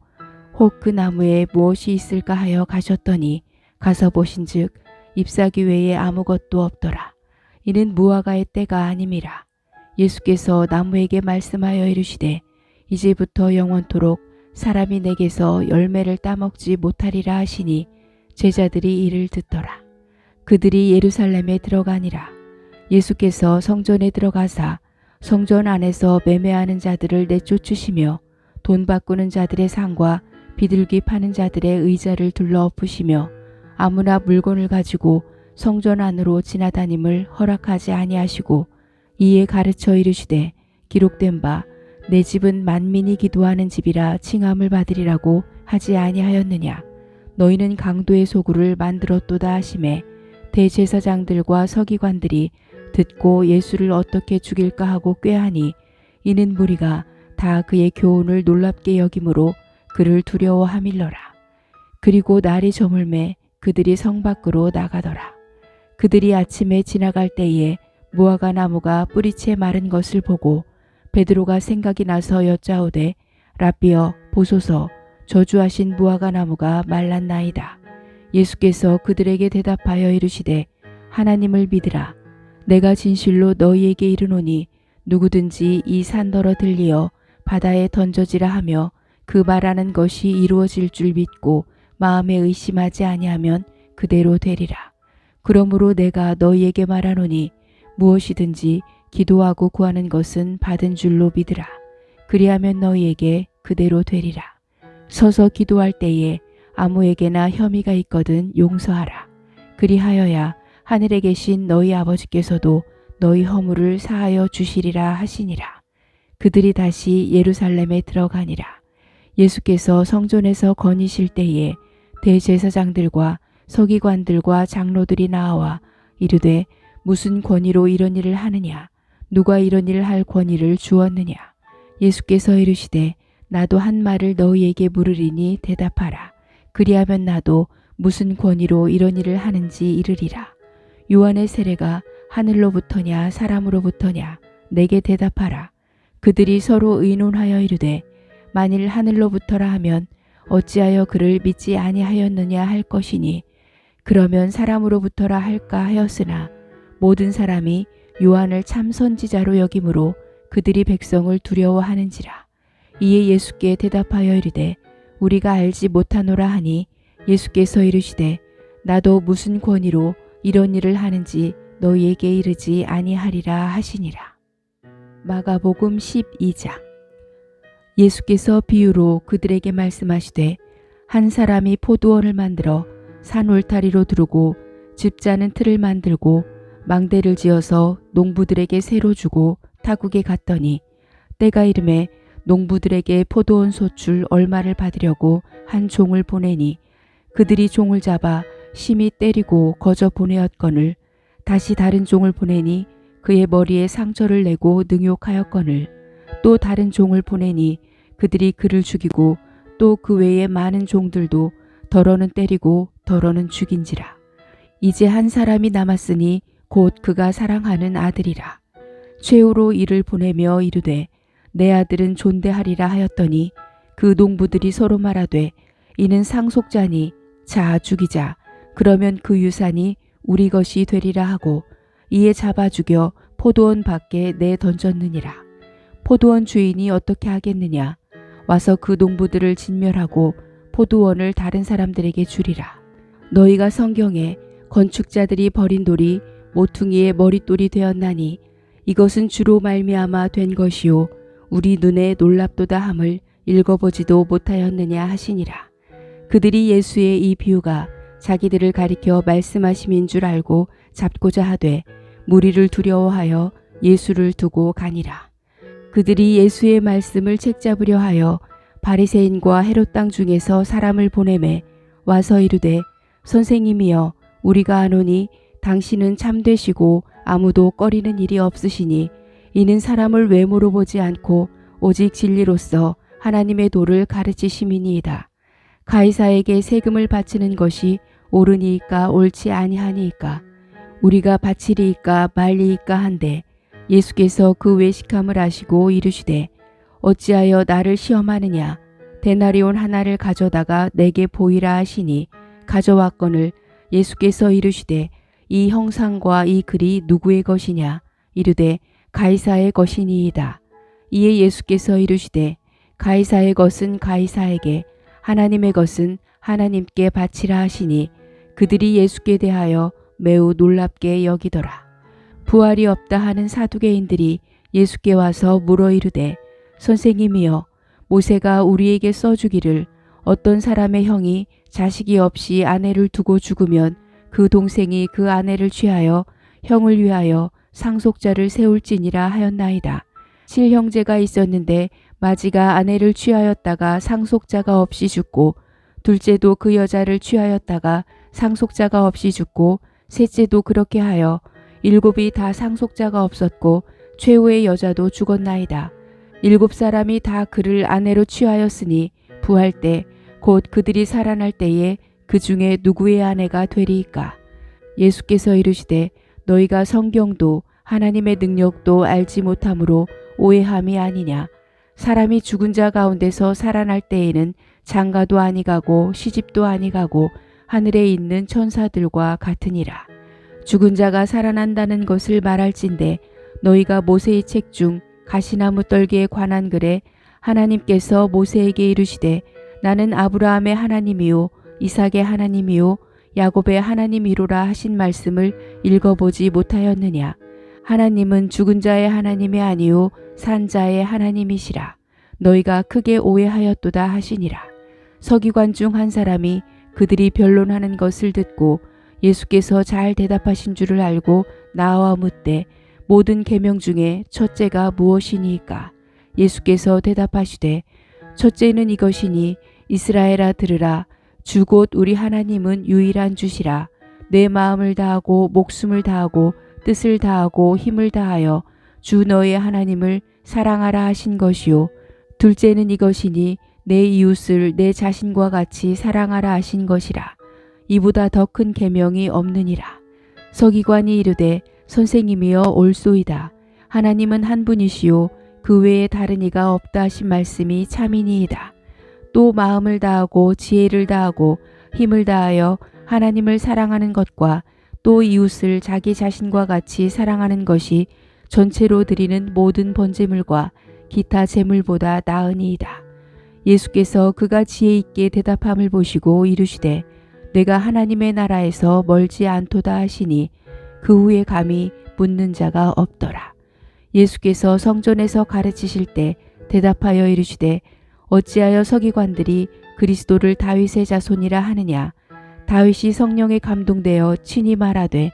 Speaker 1: 혹 그 나무에 무엇이 있을까 하여 가셨더니 가서 보신즉 잎사귀 외에 아무것도 없더라. 이는 무화과의 때가 아님이라. 예수께서 나무에게 말씀하여 이르시되 이제부터 영원토록 사람이 내게서 열매를 따먹지 못하리라 하시니 제자들이 이를 듣더라. 그들이 예루살렘에 들어가니라. 예수께서 성전에 들어가사 성전 안에서 매매하는 자들을 내쫓으시며 돈 바꾸는 자들의 상과 비둘기 파는 자들의 의자를 둘러 엎으시며 아무나 물건을 가지고 성전 안으로 지나다님을 허락하지 아니하시고 이에 가르쳐 이르시되 기록된 바 내 집은 만민이 기도하는 집이라 칭함을 받으리라고 하지 아니하였느냐. 너희는 강도의 소굴을 만들었도다 하시매 대제사장들과 서기관들이 듣고 예수를 어떻게 죽일까 하고 꾀하니 이는 무리가 다 그의 교훈을 놀랍게 여김으로 그를 두려워함일러라. 그리고 날이 저물매 그들이 성 밖으로 나가더라. 그들이 아침에 지나갈 때에 무화과 나무가 뿌리채 마른 것을 보고 베드로가 생각이 나서 여짜오되 라삐여 보소서 저주하신 무화과 나무가 말랐나이다. 예수께서 그들에게 대답하여 이르시되 하나님을 믿으라. 내가 진실로 너희에게 이르노니 누구든지 이 산더러 들리어 바다에 던져지라 하며 그 말하는 것이 이루어질 줄 믿고 마음에 의심하지 아니하면 그대로 되리라. 그러므로 내가 너희에게 말하노니 무엇이든지 기도하고 구하는 것은 받은 줄로 믿으라. 그리하면 너희에게 그대로 되리라. 서서 기도할 때에 아무에게나 혐의가 있거든 용서하라. 그리하여야 하늘에 계신 너희 아버지께서도 너희 허물을 사하여 주시리라 하시니라. 그들이 다시 예루살렘에 들어가니라. 예수께서 성전에서 거니실 때에 대제사장들과 서기관들과 장로들이 나와 이르되 무슨 권위로 이런 일을 하느냐. 누가 이런 일을 할 권위를 주었느냐. 예수께서 이르시되 나도 한 말을 너희에게 물으리니 대답하라. 그리하면 나도 무슨 권위로 이런 일을 하는지 이르리라. 요한의 세례가 하늘로부터냐 사람으로부터냐 내게 대답하라. 그들이 서로 의논하여 이르되 만일 하늘로부터라 하면 어찌하여 그를 믿지 아니하였느냐 할 것이니 그러면 사람으로부터라 할까 하였으나 모든 사람이 요한을 참 선지자로 여김으로 그들이 백성을 두려워하는지라. 이에 예수께 대답하여 이르되 우리가 알지 못하노라 하니 예수께서 이르시되 나도 무슨 권위로 이런 일을 하는지 너희에게 이르지 아니하리라 하시니라. 마가복음 12장. 예수께서 비유로 그들에게 말씀하시되 한 사람이 포도원을 만들어 산 울타리로 두르고 즙자는 틀을 만들고 망대를 지어서 농부들에게 새로 주고 타국에 갔더니 때가 이름에 농부들에게 포도원 소출 얼마를 받으려고 한 종을 보내니 그들이 종을 잡아 심히 때리고 거저 보내었거늘 다시 다른 종을 보내니 그의 머리에 상처를 내고 능욕하였거늘 또 다른 종을 보내니 그들이 그를 죽이고 또 그 외에 많은 종들도 더러는 때리고 더러는 죽인지라. 이제 한 사람이 남았으니 곧 그가 사랑하는 아들이라. 최후로 이를 보내며 이르되 내 아들은 존대하리라 하였더니 그 농부들이 서로 말하되 이는 상속자니 자 죽이자. 그러면 그 유산이 우리 것이 되리라 하고 이에 잡아 죽여 포도원 밖에 내 던졌느니라. 포도원 주인이 어떻게 하겠느냐. 와서 그 농부들을 진멸하고 포도원을 다른 사람들에게 주리라. 너희가 성경에 건축자들이 버린 돌이 모퉁이의 머릿돌이 되었나니 이것은 주로 말미암아 된 것이요 우리 눈에 놀랍도다 함을 읽어보지도 못하였느냐 하시니라. 그들이 예수의 이 비유가 자기들을 가리켜 말씀하심인 줄 알고 잡고자 하되 무리를 두려워하여 예수를 두고 가니라. 그들이 예수의 말씀을 책잡으려 하여 바리새인과 헤롯 땅 중에서 사람을 보내매 와서 이르되 선생님이여 우리가 아노니 당신은 참되시고 아무도 꺼리는 일이 없으시니 이는 사람을 외모로 보지 않고 오직 진리로서 하나님의 도를 가르치심이니이다. 가이사에게 세금을 바치는 것이 옳으니이까 옳지 아니하니이까 우리가 바치리이까 말리이까 한데 예수께서 그 외식함을 아시고 이르시되 어찌하여 나를 시험하느냐. 데나리온 하나를 가져다가 내게 보이라 하시니 가져왔거늘 예수께서 이르시되 이 형상과 이 글이 누구의 것이냐. 이르되 가이사의 것이니이다. 이에 예수께서 이르시되 가이사의 것은 가이사에게 하나님의 것은 하나님께 바치라 하시니 그들이 예수께 대하여 매우 놀랍게 여기더라. 부활이 없다 하는 사두개인들이 예수께 와서 물어 이르되 선생님이여 모세가 우리에게 써주기를 어떤 사람의 형이 자식이 없이 아내를 두고 죽으면 그 동생이 그 아내를 취하여 형을 위하여 상속자를 세울지니라 하였나이다. 칠형제가 있었는데 마지가 아내를 취하였다가 상속자가 없이 죽고 둘째도 그 여자를 취하였다가 상속자가 없이 죽고 셋째도 그렇게 하여 일곱이 다 상속자가 없었고 최후의 여자도 죽었나이다. 일곱 사람이 다 그를 아내로 취하였으니 부할 때 곧 그들이 살아날 때에 그 중에 누구의 아내가 되리이까. 예수께서 이르시되 너희가 성경도 하나님의 능력도 알지 못함으로 오해함이 아니냐. 사람이 죽은 자 가운데서 살아날 때에는 장가도 아니가고 시집도 아니가고 하늘에 있는 천사들과 같으니라. 죽은 자가 살아난다는 것을 말할진대 너희가 모세의 책 중 가시나무 떨기에 관한 글에 하나님께서 모세에게 이르시되 나는 아브라함의 하나님이요 이삭의 하나님이요 야곱의 하나님이로라 하신 말씀을 읽어보지 못하였느냐. 하나님은 죽은 자의 하나님이 아니요 산 자의 하나님이시라. 너희가 크게 오해하였도다 하시니라. 서기관 중 한 사람이 그들이 변론하는 것을 듣고 예수께서 잘 대답하신 줄을 알고 나와 묻되 모든 계명 중에 첫째가 무엇이니이까. 예수께서 대답하시되 첫째는 이것이니 이스라엘아 들으라. 주 곧 우리 하나님은 유일한 주시라. 내 마음을 다하고 목숨을 다하고 뜻을 다하고 힘을 다하여 주 너의 하나님을 사랑하라 하신 것이요. 둘째는 이것이니 내 이웃을 내 자신과 같이 사랑하라 하신 것이라. 이보다 더 큰 계명이 없느니라. 서기관이 이르되 선생님이여 옳소이다. 하나님은 한 분이시요 그 외에 다른 이가 없다 하신 말씀이 참이니이다. 또 마음을 다하고 지혜를 다하고 힘을 다하여 하나님을 사랑하는 것과 또 이웃을 자기 자신과 같이 사랑하는 것이 전체로 드리는 모든 번제물과 기타 제물보다 나으니이다. 예수께서 그가 지혜 있게 대답함을 보시고 이르시되 내가 하나님의 나라에서 멀지 않도다 하시니 그 후에 감히 묻는 자가 없더라. 예수께서 성전에서 가르치실 때 대답하여 이르시되 어찌하여 서기관들이 그리스도를 다윗의 자손이라 하느냐. 다윗이 성령에 감동되어 친히 말하되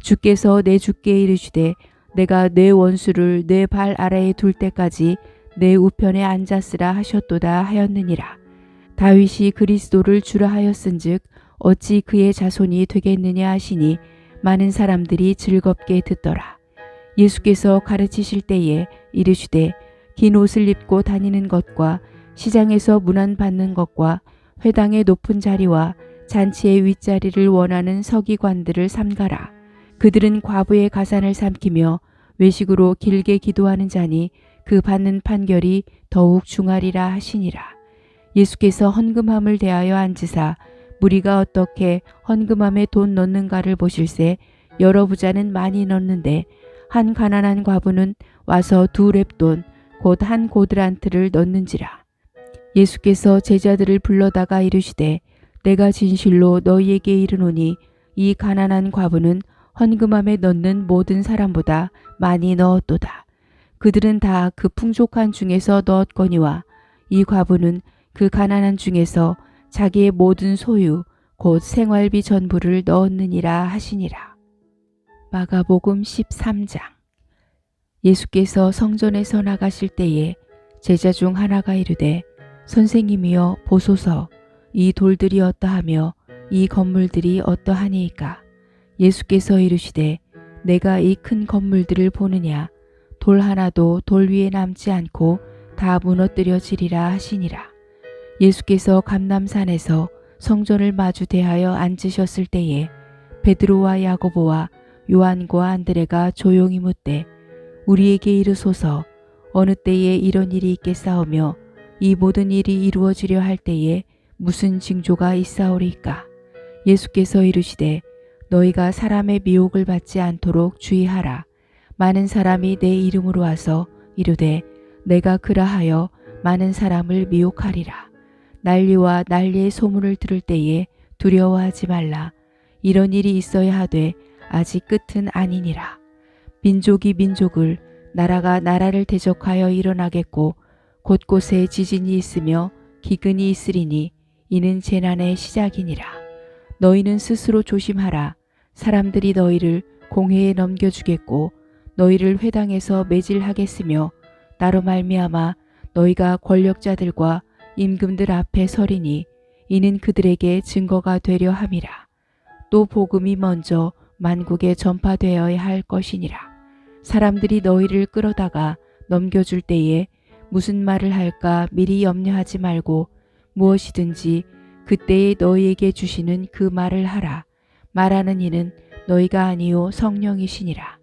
Speaker 1: 주께서 내 주께 이르시되 내가 내 원수를 내 발 아래에 둘 때까지 내 우편에 앉았으라 하셨도다 하였느니라. 다윗이 그리스도를 주라 하였은즉 어찌 그의 자손이 되겠느냐 하시니 많은 사람들이 즐겁게 듣더라. 예수께서 가르치실 때에 이르시되 긴 옷을 입고 다니는 것과 시장에서 문안 받는 것과 회당의 높은 자리와 잔치의 윗자리를 원하는 서기관들을 삼가라. 그들은 과부의 가산을 삼키며 외식으로 길게 기도하는 자니 그 받는 판결이 더욱 중하리라 하시니라. 예수께서 헌금함을 대하여 앉으사 무리가 어떻게 헌금함에 돈 넣는가를 보실새 여러 부자는 많이 넣는데 한 가난한 과부는 와서 2렙돈 곧 한 고드란트를 넣는지라. 예수께서 제자들을 불러다가 이르시되 내가 진실로 너희에게 이르노니 이 가난한 과부는 헌금함에 넣는 모든 사람보다 많이 넣었도다. 그들은 다 그 풍족한 중에서 넣었거니와 이 과부는 그 가난한 중에서 자기의 모든 소유 곧 생활비 전부를 넣었느니라 하시니라. 마가복음 13장. 예수께서 성전에서 나가실 때에 제자 중 하나가 이르되 선생님이여 보소서 이 돌들이 어떠하며 이 건물들이 어떠하니이까. 예수께서 이르시되 내가 이 큰 건물들을 보느냐. 돌 하나도 돌 위에 남지 않고 다 무너뜨려지리라 하시니라. 예수께서 감람산에서 성전을 마주 대하여 앉으셨을 때에 베드로와 야고보와 요한과 안드레가 조용히 묻되 우리에게 이르소서 어느 때에 이런 일이 있겠사오며 이 모든 일이 이루어지려 할 때에 무슨 징조가 있사오리까. 예수께서 이르시되 너희가 사람의 미혹을 받지 않도록 주의하라. 많은 사람이 내 이름으로 와서 이르되 내가 그라하여 많은 사람을 미혹하리라. 난리와 난리의 소문을 들을 때에 두려워하지 말라. 이런 일이 있어야 하되 아직 끝은 아니니라. 민족이 민족을 나라가 나라를 대적하여 일어나겠고 곳곳에 지진이 있으며 기근이 있으리니 이는 재난의 시작이니라. 너희는 스스로 조심하라. 사람들이 너희를 공회에 넘겨주겠고 너희를 회당에서 매질하겠으며 나로 말미암아 너희가 권력자들과 임금들 앞에 서리니 이는 그들에게 증거가 되려 함이라. 또 복음이 먼저 만국에 전파되어야 할 것이니라. 사람들이 너희를 끌어다가 넘겨줄 때에 무슨 말을 할까 미리 염려하지 말고 무엇이든지 그때에 너희에게 주시는 그 말을 하라. 말하는 이는 너희가 아니요 성령이시니라.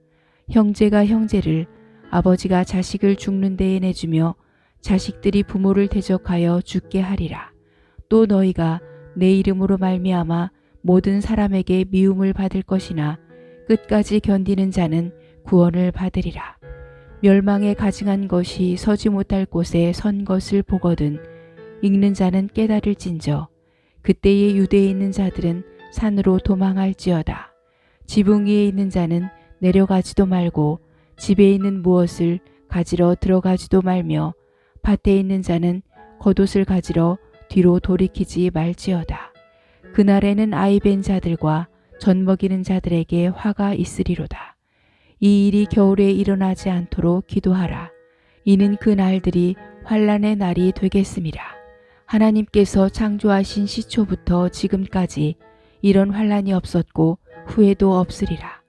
Speaker 1: 형제가 형제를 아버지가 자식을 죽는 데에 내주며 자식들이 부모를 대적하여 죽게 하리라. 또 너희가 내 이름으로 말미암아 모든 사람에게 미움을 받을 것이나 끝까지 견디는 자는 구원을 받으리라. 멸망에 가증한 것이 서지 못할 곳에 선 것을 보거든 읽는 자는 깨달을진저 그때에 유대에 있는 자들은 산으로 도망할지어다. 지붕 위에 있는 자는 내려가지도 말고 집에 있는 무엇을 가지러 들어가지도 말며 밭에 있는 자는 겉옷을 가지러 뒤로 돌이키지 말지어다. 그날에는 아이벤 자들과 젖먹이는 자들에게 화가 있으리로다. 이 일이 겨울에 일어나지 않도록 기도하라. 이는 그 날들이 환난의 날이 되겠음이라. 하나님께서 창조하신 시초부터 지금까지 이런 환난이 없었고 후에도 없으리라.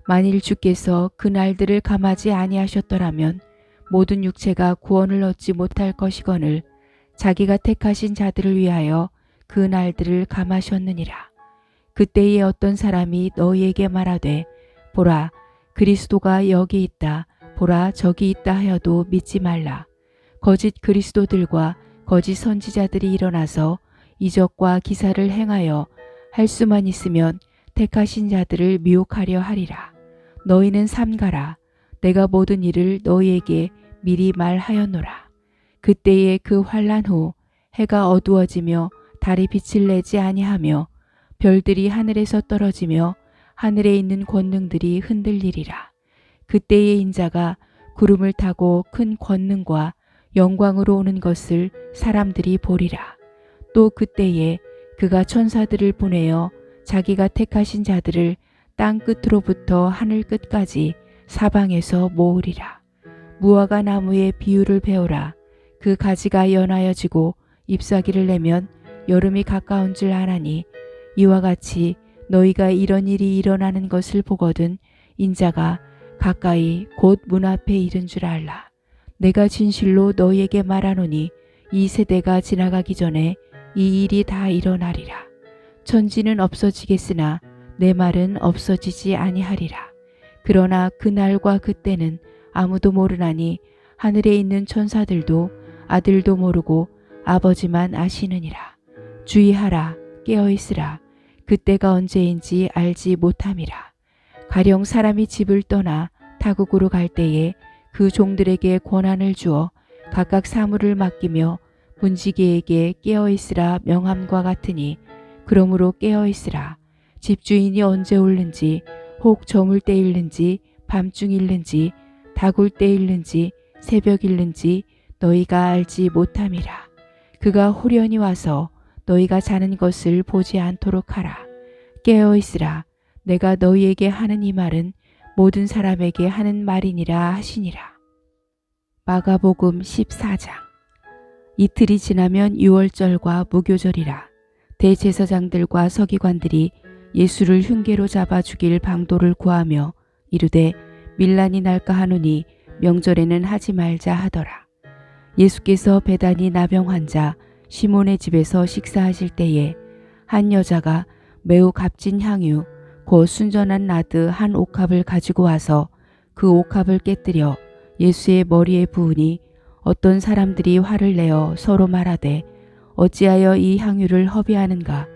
Speaker 1: 만일 주께서 그 날들을 감하지 아니하셨더라면 모든 육체가 구원을 얻지 못할 것이거늘 자기가 택하신 자들을 위하여 그 날들을 감하셨느니라. 그때에 어떤 사람이 너희에게 말하되 보라 그리스도가 여기 있다 보라 저기 있다 하여도 믿지 말라. 거짓 그리스도들과 거짓 선지자들이 일어나서 이적과 기사를 행하여 할 수만 있으면 택하신 자들을 미혹하려 하리라. 너희는 삼가라. 내가 모든 일을 너희에게 미리 말하였노라. 그때에 그 환난 후 해가 어두워지며 달이 빛을 내지 아니하며 별들이 하늘에서 떨어지며 하늘에 있는 권능들이 흔들리리라. 그때에 인자가 구름을 타고 큰 권능과 영광으로 오는 것을 사람들이 보리라. 또 그때에 그가 천사들을 보내어 자기가 택하신 자들을 땅 끝으로부터 하늘 끝까지 사방에서 모으리라. 무화과 나무의 비유를 배우라. 그 가지가 연하여지고 잎사귀를 내면 여름이 가까운 줄 아나니 이와 같이 너희가 이런 일이 일어나는 것을 보거든 인자가 가까이 곧 문 앞에 이른 줄 알라. 내가 진실로 너희에게 말하노니 이 세대가 지나가기 전에 이 일이 다 일어나리라. 천지는 없어지겠으나 내 말은 없어지지 아니하리라. 그러나 그날과 그때는 아무도 모르나니 하늘에 있는 천사들도 아들도 모르고 아버지만 아시느니라. 주의하라. 깨어있으라. 그때가 언제인지 알지 못함이라. 가령 사람이 집을 떠나 타국으로 갈 때에 그 종들에게 권한을 주어 각각 사물을 맡기며 문지기에게 깨어있으라 명함과 같으니 그러므로 깨어있으라. 집주인이 언제 올는지 혹 저물 때일는지 밤중일는지 다굴 때일는지 새벽일는지 너희가 알지 못함이라. 그가 호련히 와서 너희가 자는 것을 보지 않도록 하라. 깨어있으라. 내가 너희에게 하는 이 말은 모든 사람에게 하는 말이니라 하시니라. 마가복음 14장. 이틀이 지나면 유월절과 무교절이라. 대제사장들과 서기관들이 예수를 흉계로 잡아 죽일 방도를 구하며 이르되 밀란이 날까 하노니 명절에는 하지 말자 하더라. 예수께서 베다니 나병 환자 시몬의 집에서 식사하실 때에 한 여자가 매우 값진 향유 곧 순전한 나드 한 옥합을 가지고 와서 그 옥합을 깨뜨려 예수의 머리에 부으니 어떤 사람들이 화를 내어 서로 말하되 어찌하여 이 향유를 허비하는가.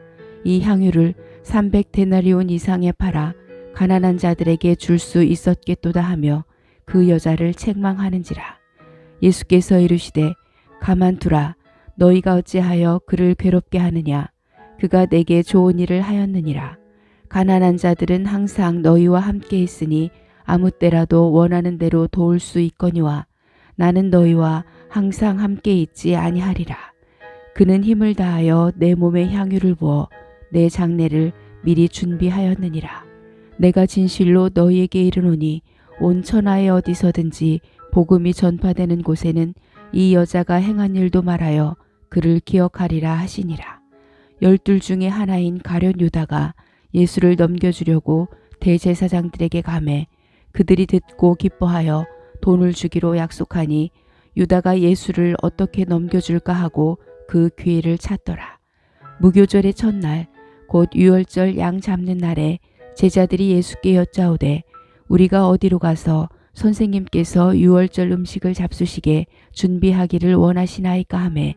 Speaker 1: 이 향유를 300데나리온 이상에 팔아 가난한 자들에게 줄 수 있었겠도다 하며 그 여자를 책망하는지라. 예수께서 이르시되 가만두라. 너희가 어찌하여 그를 괴롭게 하느냐. 그가 내게 좋은 일을 하였느니라. 가난한 자들은 항상 너희와 함께 있으니 아무 때라도 원하는 대로 도울 수 있거니와 나는 너희와 항상 함께 있지 아니하리라. 그는 힘을 다하여 내 몸에 향유를 부어 내 장례를 미리 준비하였느니라. 내가 진실로 너희에게 이르노니 온 천하에 어디서든지 복음이 전파되는 곳에는 이 여자가 행한 일도 말하여 그를 기억하리라 하시니라. 12 중에 하나인 가룟 유다가 예수를 넘겨주려고 대제사장들에게 가매 그들이 듣고 기뻐하여 돈을 주기로 약속하니 유다가 예수를 어떻게 넘겨줄까 하고 그 기회를 찾더라. 무교절의 첫날 곧 유월절 양 잡는 날에 제자들이 예수께 여짜오되 우리가 어디로 가서 선생님께서 유월절 음식을 잡수시게 준비하기를 원하시나이까 하매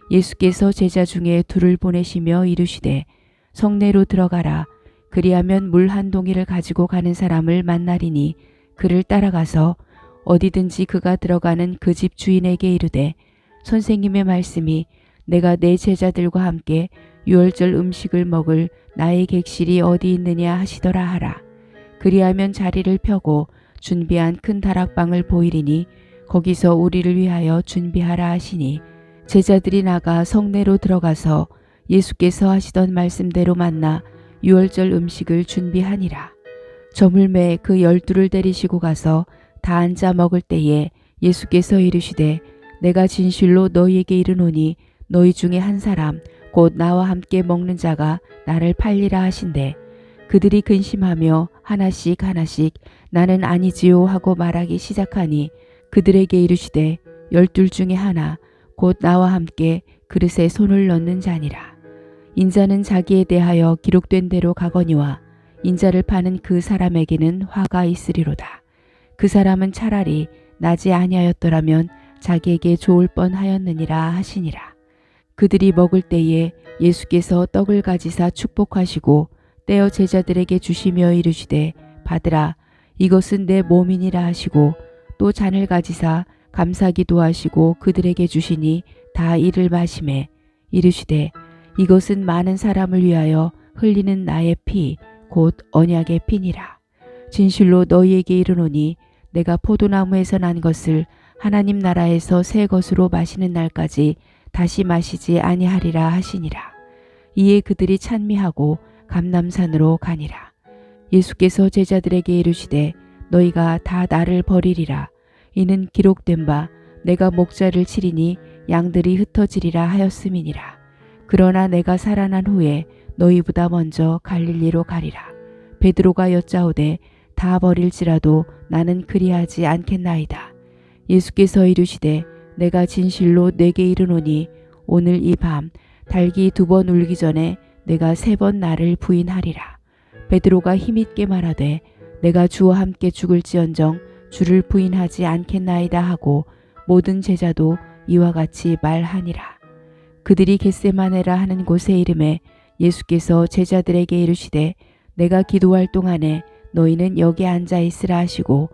Speaker 1: 예수께서 제자 중에 둘을 보내시며 이르시되 성내로 들어가라. 그리하면 물 한 동이를 가지고 가는 사람을 만나리니 그를 따라가서 어디든지 그가 들어가는 그 집 주인에게 이르되 선생님의 말씀이 내가 내 제자들과 함께 유월절 음식을 먹을 나의 객실이 어디 있느냐 하시더라 하라. 그리하면 자리를 펴고 준비한 큰 다락방을 보이리니 거기서 우리를 위하여 준비하라 하시니 제자들이 나가 성내로 들어가서 예수께서 하시던 말씀대로 만나 유월절 음식을 준비하니라. 저물매 그 12를 데리시고 가서 다 앉아 먹을 때에 예수께서 이르시되 내가 진실로 너희에게 이르노니 너희 중에 한 사람 곧 나와 함께 먹는 자가 나를 팔리라 하신대. 그들이 근심하며 하나씩 나는 아니지요 하고 말하기 시작하니 그들에게 이르시되 12 중에 하나 곧 나와 함께 그릇에 손을 넣는 자니라. 인자는 자기에 대하여 기록된 대로 가거니와 인자를 파는 그 사람에게는 화가 있으리로다. 그 사람은 차라리 나지 아니하였더라면 자기에게 좋을 뻔하였느니라 하시니라. 그들이 먹을 때에 예수께서 떡을 가지사 축복하시고 떼어 제자들에게 주시며 이르시되 받으라. 이것은 내 몸이니라 하시고 또 잔을 가지사 감사기도 하시고 그들에게 주시니 다 이를 마시매 이르시되 이것은 많은 사람을 위하여 흘리는 나의 피 곧 언약의 피니라. 진실로 너희에게 이르노니 내가 포도나무에서 난 것을 하나님 나라에서 새 것으로 마시는 날까지 다시 마시지 아니하리라 하시니라. 이에 그들이 찬미하고 감람산으로 가니라. 예수께서 제자들에게 이르시되 너희가 다 나를 버리리라. 이는 기록된 바 내가 목자를 치리니 양들이 흩어지리라 하였음이니라. 그러나 내가 살아난 후에 너희보다 먼저 갈릴리로 가리라. 베드로가 여짜오되 다 버릴지라도 나는 그리하지 않겠나이다. 예수께서 이르시되 내가 진실로 내게 이르노니 오늘 이 밤 닭이 2번 울기 전에 내가 3번 나를 부인하리라. 베드로가 힘있게 말하되 내가 주와 함께 죽을지언정 주를 부인하지 않겠나이다 하고 모든 제자도 이와 같이 말하니라. 그들이 겟세마네라 하는 곳에 이름에 예수께서 제자들에게 이르시되 내가 기도할 동안에 너희는 여기 앉아 있으라 하시고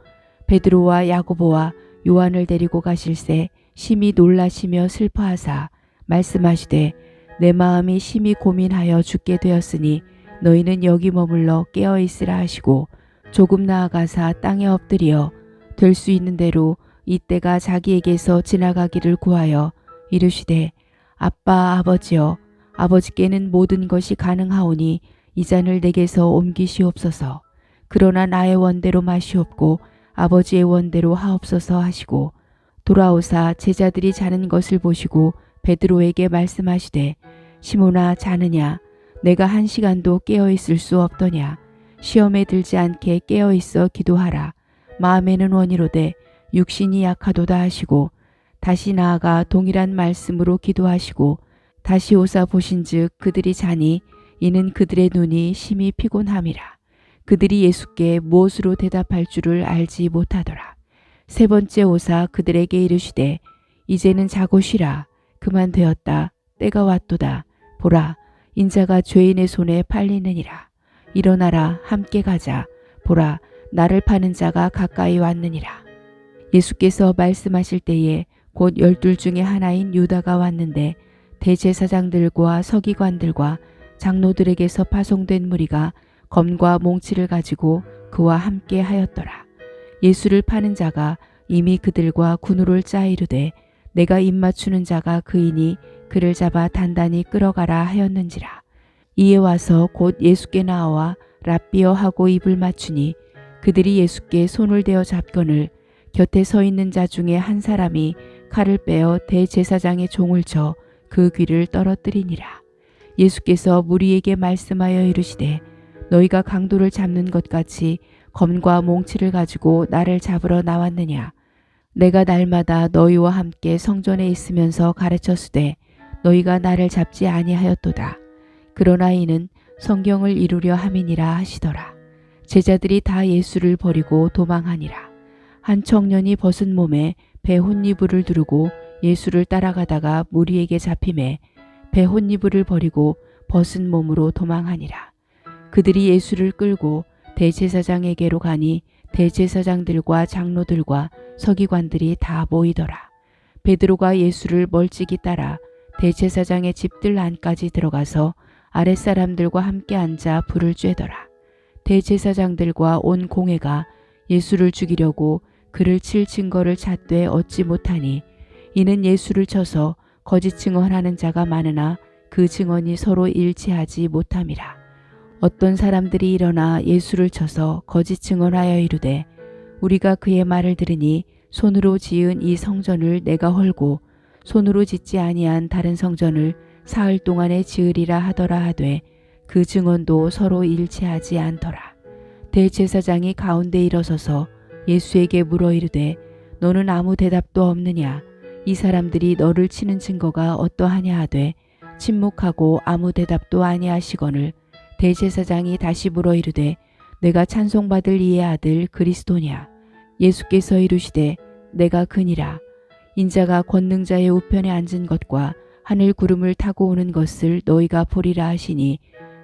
Speaker 1: 베드로와 야고보와 요한을 데리고 가실새 심히 놀라시며 슬퍼하사 말씀하시되 내 마음이 심히 고민하여 죽게 되었으니 너희는 여기 머물러 깨어 있으라 하시고 조금 나아가사 땅에 엎드려 될 수 있는 대로 이때가 자기에게서 지나가기를 구하여 이르시되 아빠 아버지여 아버지께는 모든 것이 가능하오니 이 잔을 내게서 옮기시옵소서. 그러나 나의 원대로 마시옵고 아버지의 원대로 하옵소서 하시고 돌아오사 제자들이 자는 것을 보시고 베드로에게 말씀하시되 시몬아 자느냐 내가 1시간도 깨어 있을 수 없더냐. 시험에 들지 않게 깨어 있어 기도하라. 마음에는 원이로되 육신이 약하도다 하시고 다시 나아가 동일한 말씀으로 기도하시고 다시 오사 보신즉 그들이 자니 이는 그들의 눈이 심히 피곤함이라. 그들이 예수께 무엇으로 대답할 줄을 알지 못하더라. 3번째 오사 그들에게 이르시되 이제는 자고 쉬라. 그만 되었다. 때가 왔도다. 보라 인자가 죄인의 손에 팔리느니라. 일어나라 함께 가자. 보라 나를 파는 자가 가까이 왔느니라. 예수께서 말씀하실 때에 곧 12 중에 하나인 유다가 왔는데 대제사장들과 서기관들과 장로들에게서 파송된 무리가 검과 몽치를 가지고 그와 함께 하였더라. 예수를 파는 자가 이미 그들과 군우를 짜 이르되 내가 입맞추는 자가 그이니 그를 잡아 단단히 끌어가라 하였는지라. 이에 와서 곧 예수께 나와 랍비여 하고 입을 맞추니 그들이 예수께 손을 대어 잡거늘 곁에 서 있는 자 중에 한 사람이 칼을 빼어 대제사장의 종을 쳐 그 귀를 떨어뜨리니라. 예수께서 무리에게 말씀하여 이르시되 너희가 강도를 잡는 것 같이 검과 몽치를 가지고 나를 잡으러 나왔느냐. 내가 날마다 너희와 함께 성전에 있으면서 가르쳤으되 너희가 나를 잡지 아니하였도다. 그러나 이는 성경을 이루려 함이니라 하시더라. 제자들이 다 예수를 버리고 도망하니라. 한 청년이 벗은 몸에 배 혼이불을 두르고 예수를 따라가다가 무리에게 잡히매 배 혼이불을 버리고 벗은 몸으로 도망하니라. 그들이 예수를 끌고 대제사장에게로 가니 대제사장들과 장로들과 서기관들이 다 모이더라. 베드로가 예수를 멀찍이 따라 대제사장의 집들 안까지 들어가서 아랫사람들과 함께 앉아 불을 쬐더라. 대제사장들과 온 공회가 예수를 죽이려고 그를 칠 증거를 찾되 얻지 못하니 이는 예수를 쳐서 거짓 증언하는 자가 많으나 그 증언이 서로 일치하지 못함이라. 어떤 사람들이 일어나 예수를 쳐서 거짓 증언하여 이르되 우리가 그의 말을 들으니 손으로 지은 이 성전을 내가 헐고 손으로 짓지 아니한 다른 성전을 사흘 동안에 지으리라 하더라 하되 그 증언도 서로 일치하지 않더라. 대제사장이 가운데 일어서서 예수에게 물어 이르되 너는 아무 대답도 없느냐. 이 사람들이 너를 치는 증거가 어떠하냐 하되 침묵하고 아무 대답도 아니하시거늘 대제사장이 다시 물어 이르되 내가 찬송받을 이의 아들 그리스도냐. 예수께서 이르시되 내가 그니라. 인자가 권능자의 우편에 앉은 것과 하늘 구름을 타고 오는 것을 너희가 보리라 하시니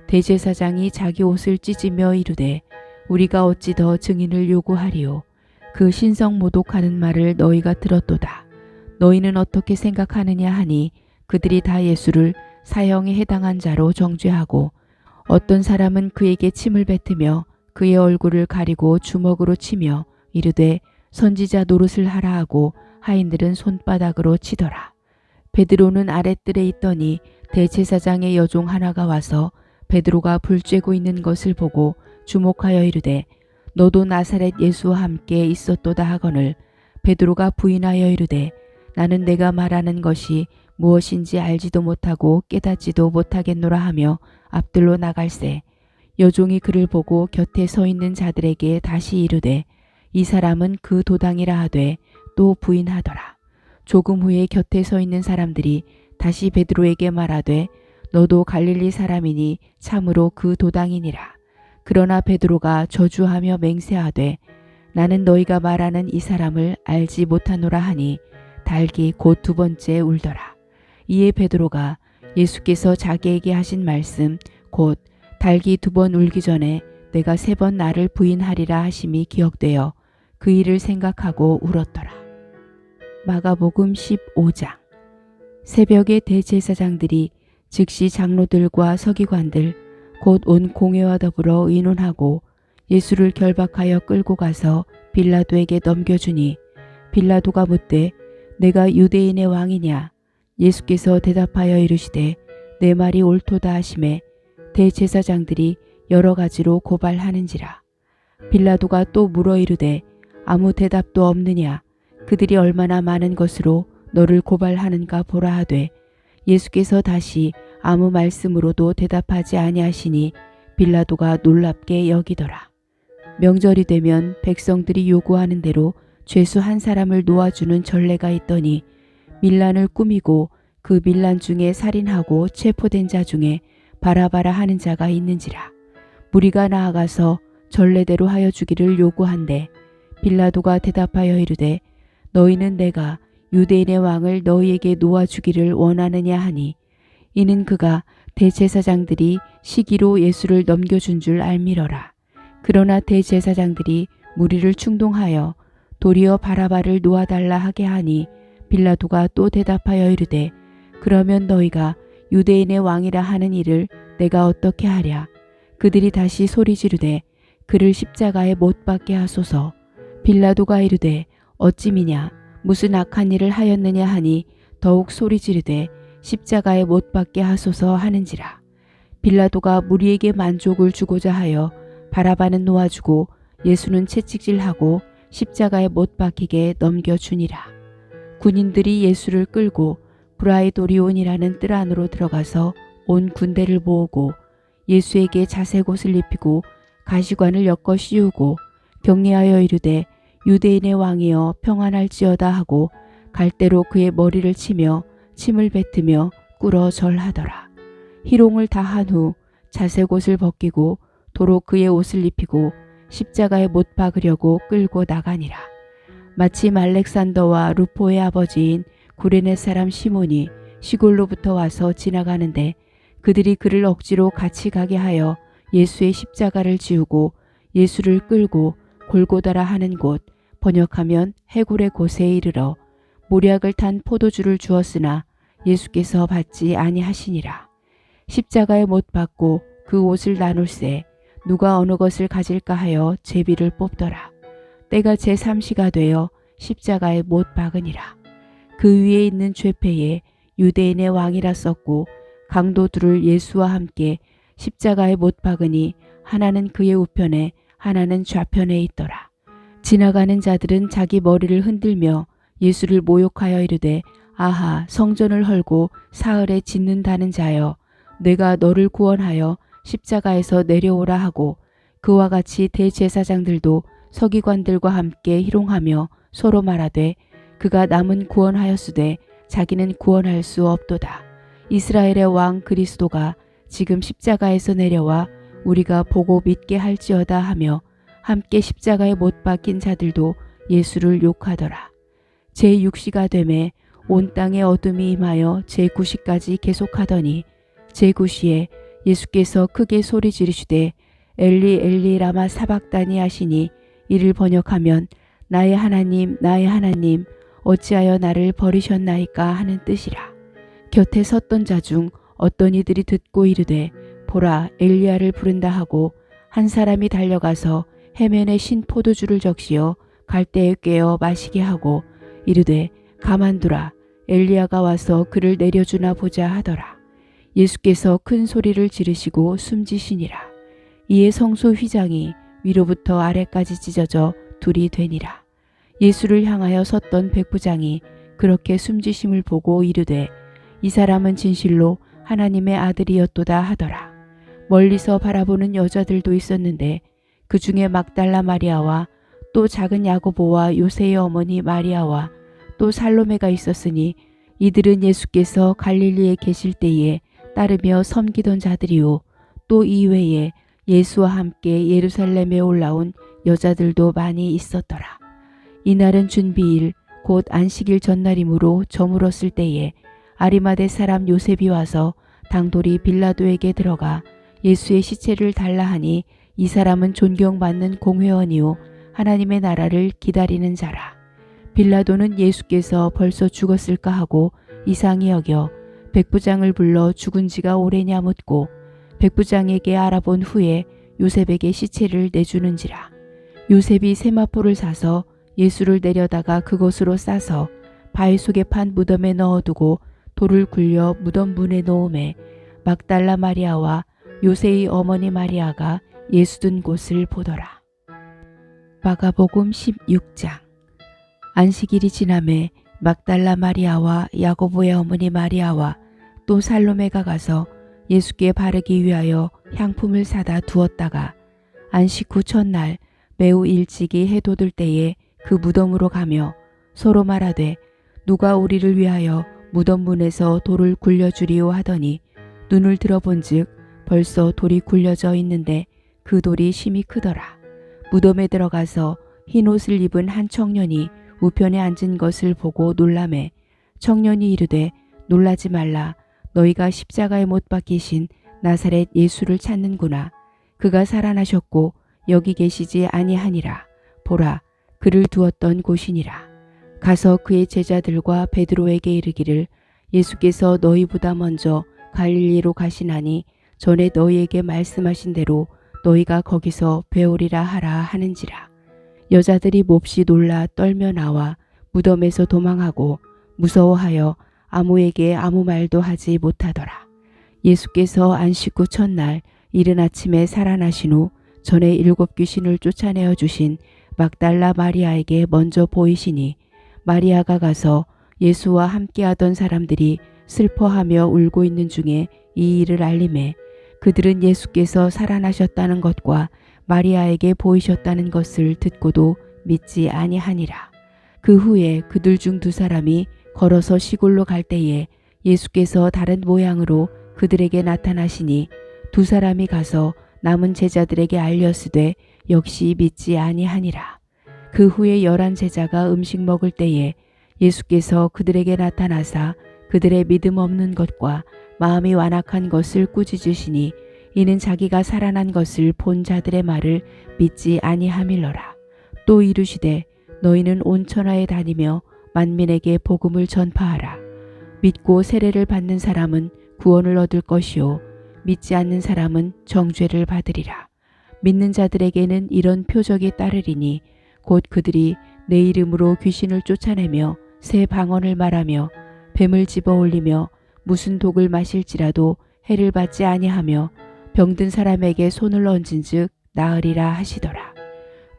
Speaker 1: 대제사장이 자기 옷을 찢으며 이르되 우리가 어찌 더 증인을 요구하리요. 그 신성 모독하는 말을 너희가 들었도다. 너희는 어떻게 생각하느냐 하니 그들이 다 예수를 사형에 해당한 자로 정죄하고 어떤 사람은 그에게 침을 뱉으며 그의 얼굴을 가리고 주먹으로 치며 이르되 선지자 노릇을 하라 하고 하인들은 손바닥으로 치더라. 베드로는 아랫뜰에 있더니 대제사장의 여종 하나가 와서 베드로가 불 쬐고 있는 것을 보고 주목하여 이르되 너도 나사렛 예수와 함께 있었도다 하거늘 베드로가 부인하여 이르되 나는 내가 말하는 것이 무엇인지 알지도 못하고 깨닫지도 못하겠노라 하며 앞들로 나갈새 여종이 그를 보고 곁에 서 있는 자들에게 다시 이르되 이 사람은 그 도당이라 하되 또 부인하더라. 조금 후에 곁에 서 있는 사람들이 다시 베드로에게 말하되 너도 갈릴리 사람이니 참으로 그 도당이니라. 그러나 베드로가 저주하며 맹세하되 나는 너희가 말하는 이 사람을 알지 못하노라 하니 닭이 곧 두 번째 울더라. 이에 베드로가 예수께서 자기에게 하신 말씀 곧 닭이 두 번 울기 전에 내가 세 번 나를 부인하리라 하심이 기억되어 그 일을 생각하고 울었더라. 마가복음 15장. 새벽에 대제사장들이 즉시 장로들과 서기관들 곧 온 공회와 더불어 의논하고 예수를 결박하여 끌고 가서 빌라도에게 넘겨주니 빌라도가 묻되 내가 유대인의 왕이냐? 예수께서 대답하여 이르시되 내 말이 옳도다 하시매 대제사장들이 여러 가지로 고발하는지라. 빌라도가 또 물어 이르되 아무 대답도 없느냐? 그들이 얼마나 많은 것으로 너를 고발하는가 보라 하되 예수께서 다시 아무 말씀으로도 대답하지 아니하시니 빌라도가 놀랍게 여기더라. 명절이 되면 백성들이 요구하는 대로 죄수 한 사람을 놓아주는 전례가 있더니 밀란을 꾸미고 그 밀란 중에 살인하고 체포된 자 중에 바라바라 하는 자가 있는지라. 무리가 나아가서 전례대로 하여 주기를 요구한대 빌라도가 대답하여 이르되 너희는 내가 유대인의 왕을 너희에게 놓아주기를 원하느냐 하니 이는 그가 대제사장들이 시기로 예수를 넘겨준 줄 알미러라. 그러나 대제사장들이 무리를 충동하여 도리어 바라바를 놓아달라 하게 하니 빌라도가 또 대답하여 이르되 그러면 너희가 유대인의 왕이라 하는 이를 내가 어떻게 하랴. 그들이 다시 소리 지르되 그를 십자가에 못 박게 하소서. 빌라도가 이르되 어찌미냐 무슨 악한 일을 하였느냐 하니 더욱 소리 지르되 십자가에 못 박게 하소서 하는지라. 빌라도가 무리에게 만족을 주고자 하여 바라바는 놓아주고 예수는 채찍질하고 십자가에 못 박히게 넘겨주니라. 군인들이 예수를 끌고 브라이도리온이라는 뜰 안으로 들어가서 온 군대를 모으고 예수에게 자색 옷을 입히고 가시관을 엮어 씌우고 격려하여 이르되 유대인의 왕이여 평안할지어다 하고 갈대로 그의 머리를 치며 침을 뱉으며 꿇어 절하더라. 희롱을 다 한 후 자색 옷을 벗기고 도로 그의 옷을 입히고 십자가에 못 박으려고 끌고 나가니라. 마침 알렉산더와 루포의 아버지인 구레네 사람 시몬이 시골로부터 와서 지나가는데 그들이 그를 억지로 같이 가게 하여 예수의 십자가를 지우고 예수를 끌고 골고다라 하는 곳 번역하면 해골의 곳에 이르러 모략을 탄 포도주를 주었으나 예수께서 받지 아니하시니라. 십자가에 못 박고 그 옷을 나눌세 누가 어느 것을 가질까 하여 제비를 뽑더라. 때가 제3시가 되어 십자가에 못 박으니라. 그 위에 있는 죄패에 유대인의 왕이라 썼고 강도 둘을 예수와 함께 십자가에 못 박으니 하나는 그의 우편에 하나는 좌편에 있더라. 지나가는 자들은 자기 머리를 흔들며 예수를 모욕하여 이르되 아하 성전을 헐고 사흘에 짓는다는 자여 내가 너를 구원하여 십자가에서 내려오라 하고 그와 같이 대제사장들도 서기관들과 함께 희롱하며 서로 말하되 그가 남은 구원하였으되 자기는 구원할 수 없도다. 이스라엘의 왕 그리스도가 지금 십자가에서 내려와 우리가 보고 믿게 할지어다 하며 함께 십자가에 못 박힌 자들도 예수를 욕하더라. 제6시가 되매 온 땅에 어둠이 임하여 제9시까지 계속하더니 제9시에 예수께서 크게 소리 지르시되 엘리 엘리 라마 사박다니 하시니 이를 번역하면 나의 하나님 나의 하나님 어찌하여 나를 버리셨나이까 하는 뜻이라. 곁에 섰던 자 중 어떤 이들이 듣고 이르되 보라 엘리야를 부른다 하고 한 사람이 달려가서 해면에 신 포도주를 적시어 갈대에 꿰어 마시게 하고 이르되 가만두라 엘리야가 와서 그를 내려주나 보자 하더라. 예수께서 큰 소리를 지르시고 숨지시니라. 이에 성소 휘장이 위로부터 아래까지 찢어져 둘이 되니라. 예수를 향하여 섰던 백부장이 그렇게 숨지심을 보고 이르되 이 사람은 진실로 하나님의 아들이었도다 하더라. 멀리서 바라보는 여자들도 있었는데 그 중에 막달라 마리아와 또 작은 야고보와 요새의 어머니 마리아와 또 살로메가 있었으니 이들은 예수께서 갈릴리에 계실 때에 따르며 섬기던 자들이요 또 이외에 예수와 함께 예루살렘에 올라온 여자들도 많이 있었더라. 이날은 준비일 곧 안식일 전날이므로 저물었을 때에 아리마대 사람 요셉이 와서 당돌이 빌라도에게 들어가 예수의 시체를 달라 하니 이 사람은 존경받는 공회원이요 하나님의 나라를 기다리는 자라. 빌라도는 예수께서 벌써 죽었을까 하고 이상히 여겨 백부장을 불러 죽은 지가 오래냐 묻고 백부장에게 알아본 후에 요셉에게 시체를 내주는지라. 요셉이 세마포를 사서 예수를 내려다가 그곳으로 싸서 바위 속에 판 무덤에 넣어두고 돌을 굴려 무덤 문에 놓음에 막달라 마리아와 요새의 어머니 마리아가 예수 든 곳을 보더라. 마가복음 16장. 안식일이 지남에 막달라 마리아와 야고보의 어머니 마리아와 또 살로메가 가서 예수께 바르기 위하여 향품을 사다 두었다가 안식 후 첫날 매우 일찍이 해 돋을 때에 그 무덤으로 가며 서로 말하되 누가 우리를 위하여 무덤 문에서 돌을 굴려주리오 하더니 눈을 들어본즉 벌써 돌이 굴려져 있는데 그 돌이 심히 크더라. 무덤에 들어가서 흰 옷을 입은 한 청년이 우편에 앉은 것을 보고 놀라매 청년이 이르되 놀라지 말라 너희가 십자가에 못 박히신 나사렛 예수를 찾는구나. 그가 살아나셨고 여기 계시지 아니하니라. 보라 그를 두었던 곳이니라. 가서 그의 제자들과 베드로에게 이르기를 예수께서 너희보다 먼저 갈릴리로 가시나니 전에 너희에게 말씀하신 대로 너희가 거기서 배우리라 하라 하는지라. 여자들이 몹시 놀라 떨며 나와 무덤에서 도망하고 무서워하여 아무에게 아무 말도 하지 못하더라. 예수께서 안식 후 첫날 이른 아침에 살아나신 후 전에 7 귀신을 쫓아내어 주신 막달라 마리아에게 먼저 보이시니 마리아가 가서 예수와 함께하던 사람들이 슬퍼하며 울고 있는 중에 이 일을 알림해 그들은 예수께서 살아나셨다는 것과 마리아에게 보이셨다는 것을 듣고도 믿지 아니하니라. 그 후에 그들 중 2 사람이 걸어서 시골로 갈 때에 예수께서 다른 모양으로 그들에게 나타나시니 2 사람이 가서 남은 제자들에게 알렸으되 역시 믿지 아니하니라. 그 후에 11 제자가 음식 먹을 때에 예수께서 그들에게 나타나사 그들의 믿음 없는 것과 마음이 완악한 것을 꾸짖으시니 이는 자기가 살아난 것을 본 자들의 말을 믿지 아니함일러라. 또 이르시되 너희는 온 천하에 다니며 만민에게 복음을 전파하라. 믿고 세례를 받는 사람은 구원을 얻을 것이요 믿지 않는 사람은 정죄를 받으리라. 믿는 자들에게는 이런 표적이 따르리니 곧 그들이 내 이름으로 귀신을 쫓아내며 새 방언을 말하며 뱀을 집어 올리며 무슨 독을 마실지라도 해를 받지 아니하며 병든 사람에게 손을 얹은즉 나으리라 하시더라.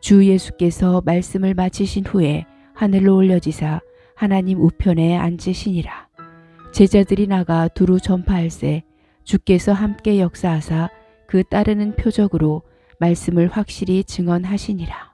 Speaker 1: 주 예수께서 말씀을 마치신 후에 하늘로 올려지사 하나님 우편에 앉으시니라. 제자들이 나가 두루 전파할세 주께서 함께 역사하사 그 따르는 표적으로 말씀을 확실히 증언하시니라.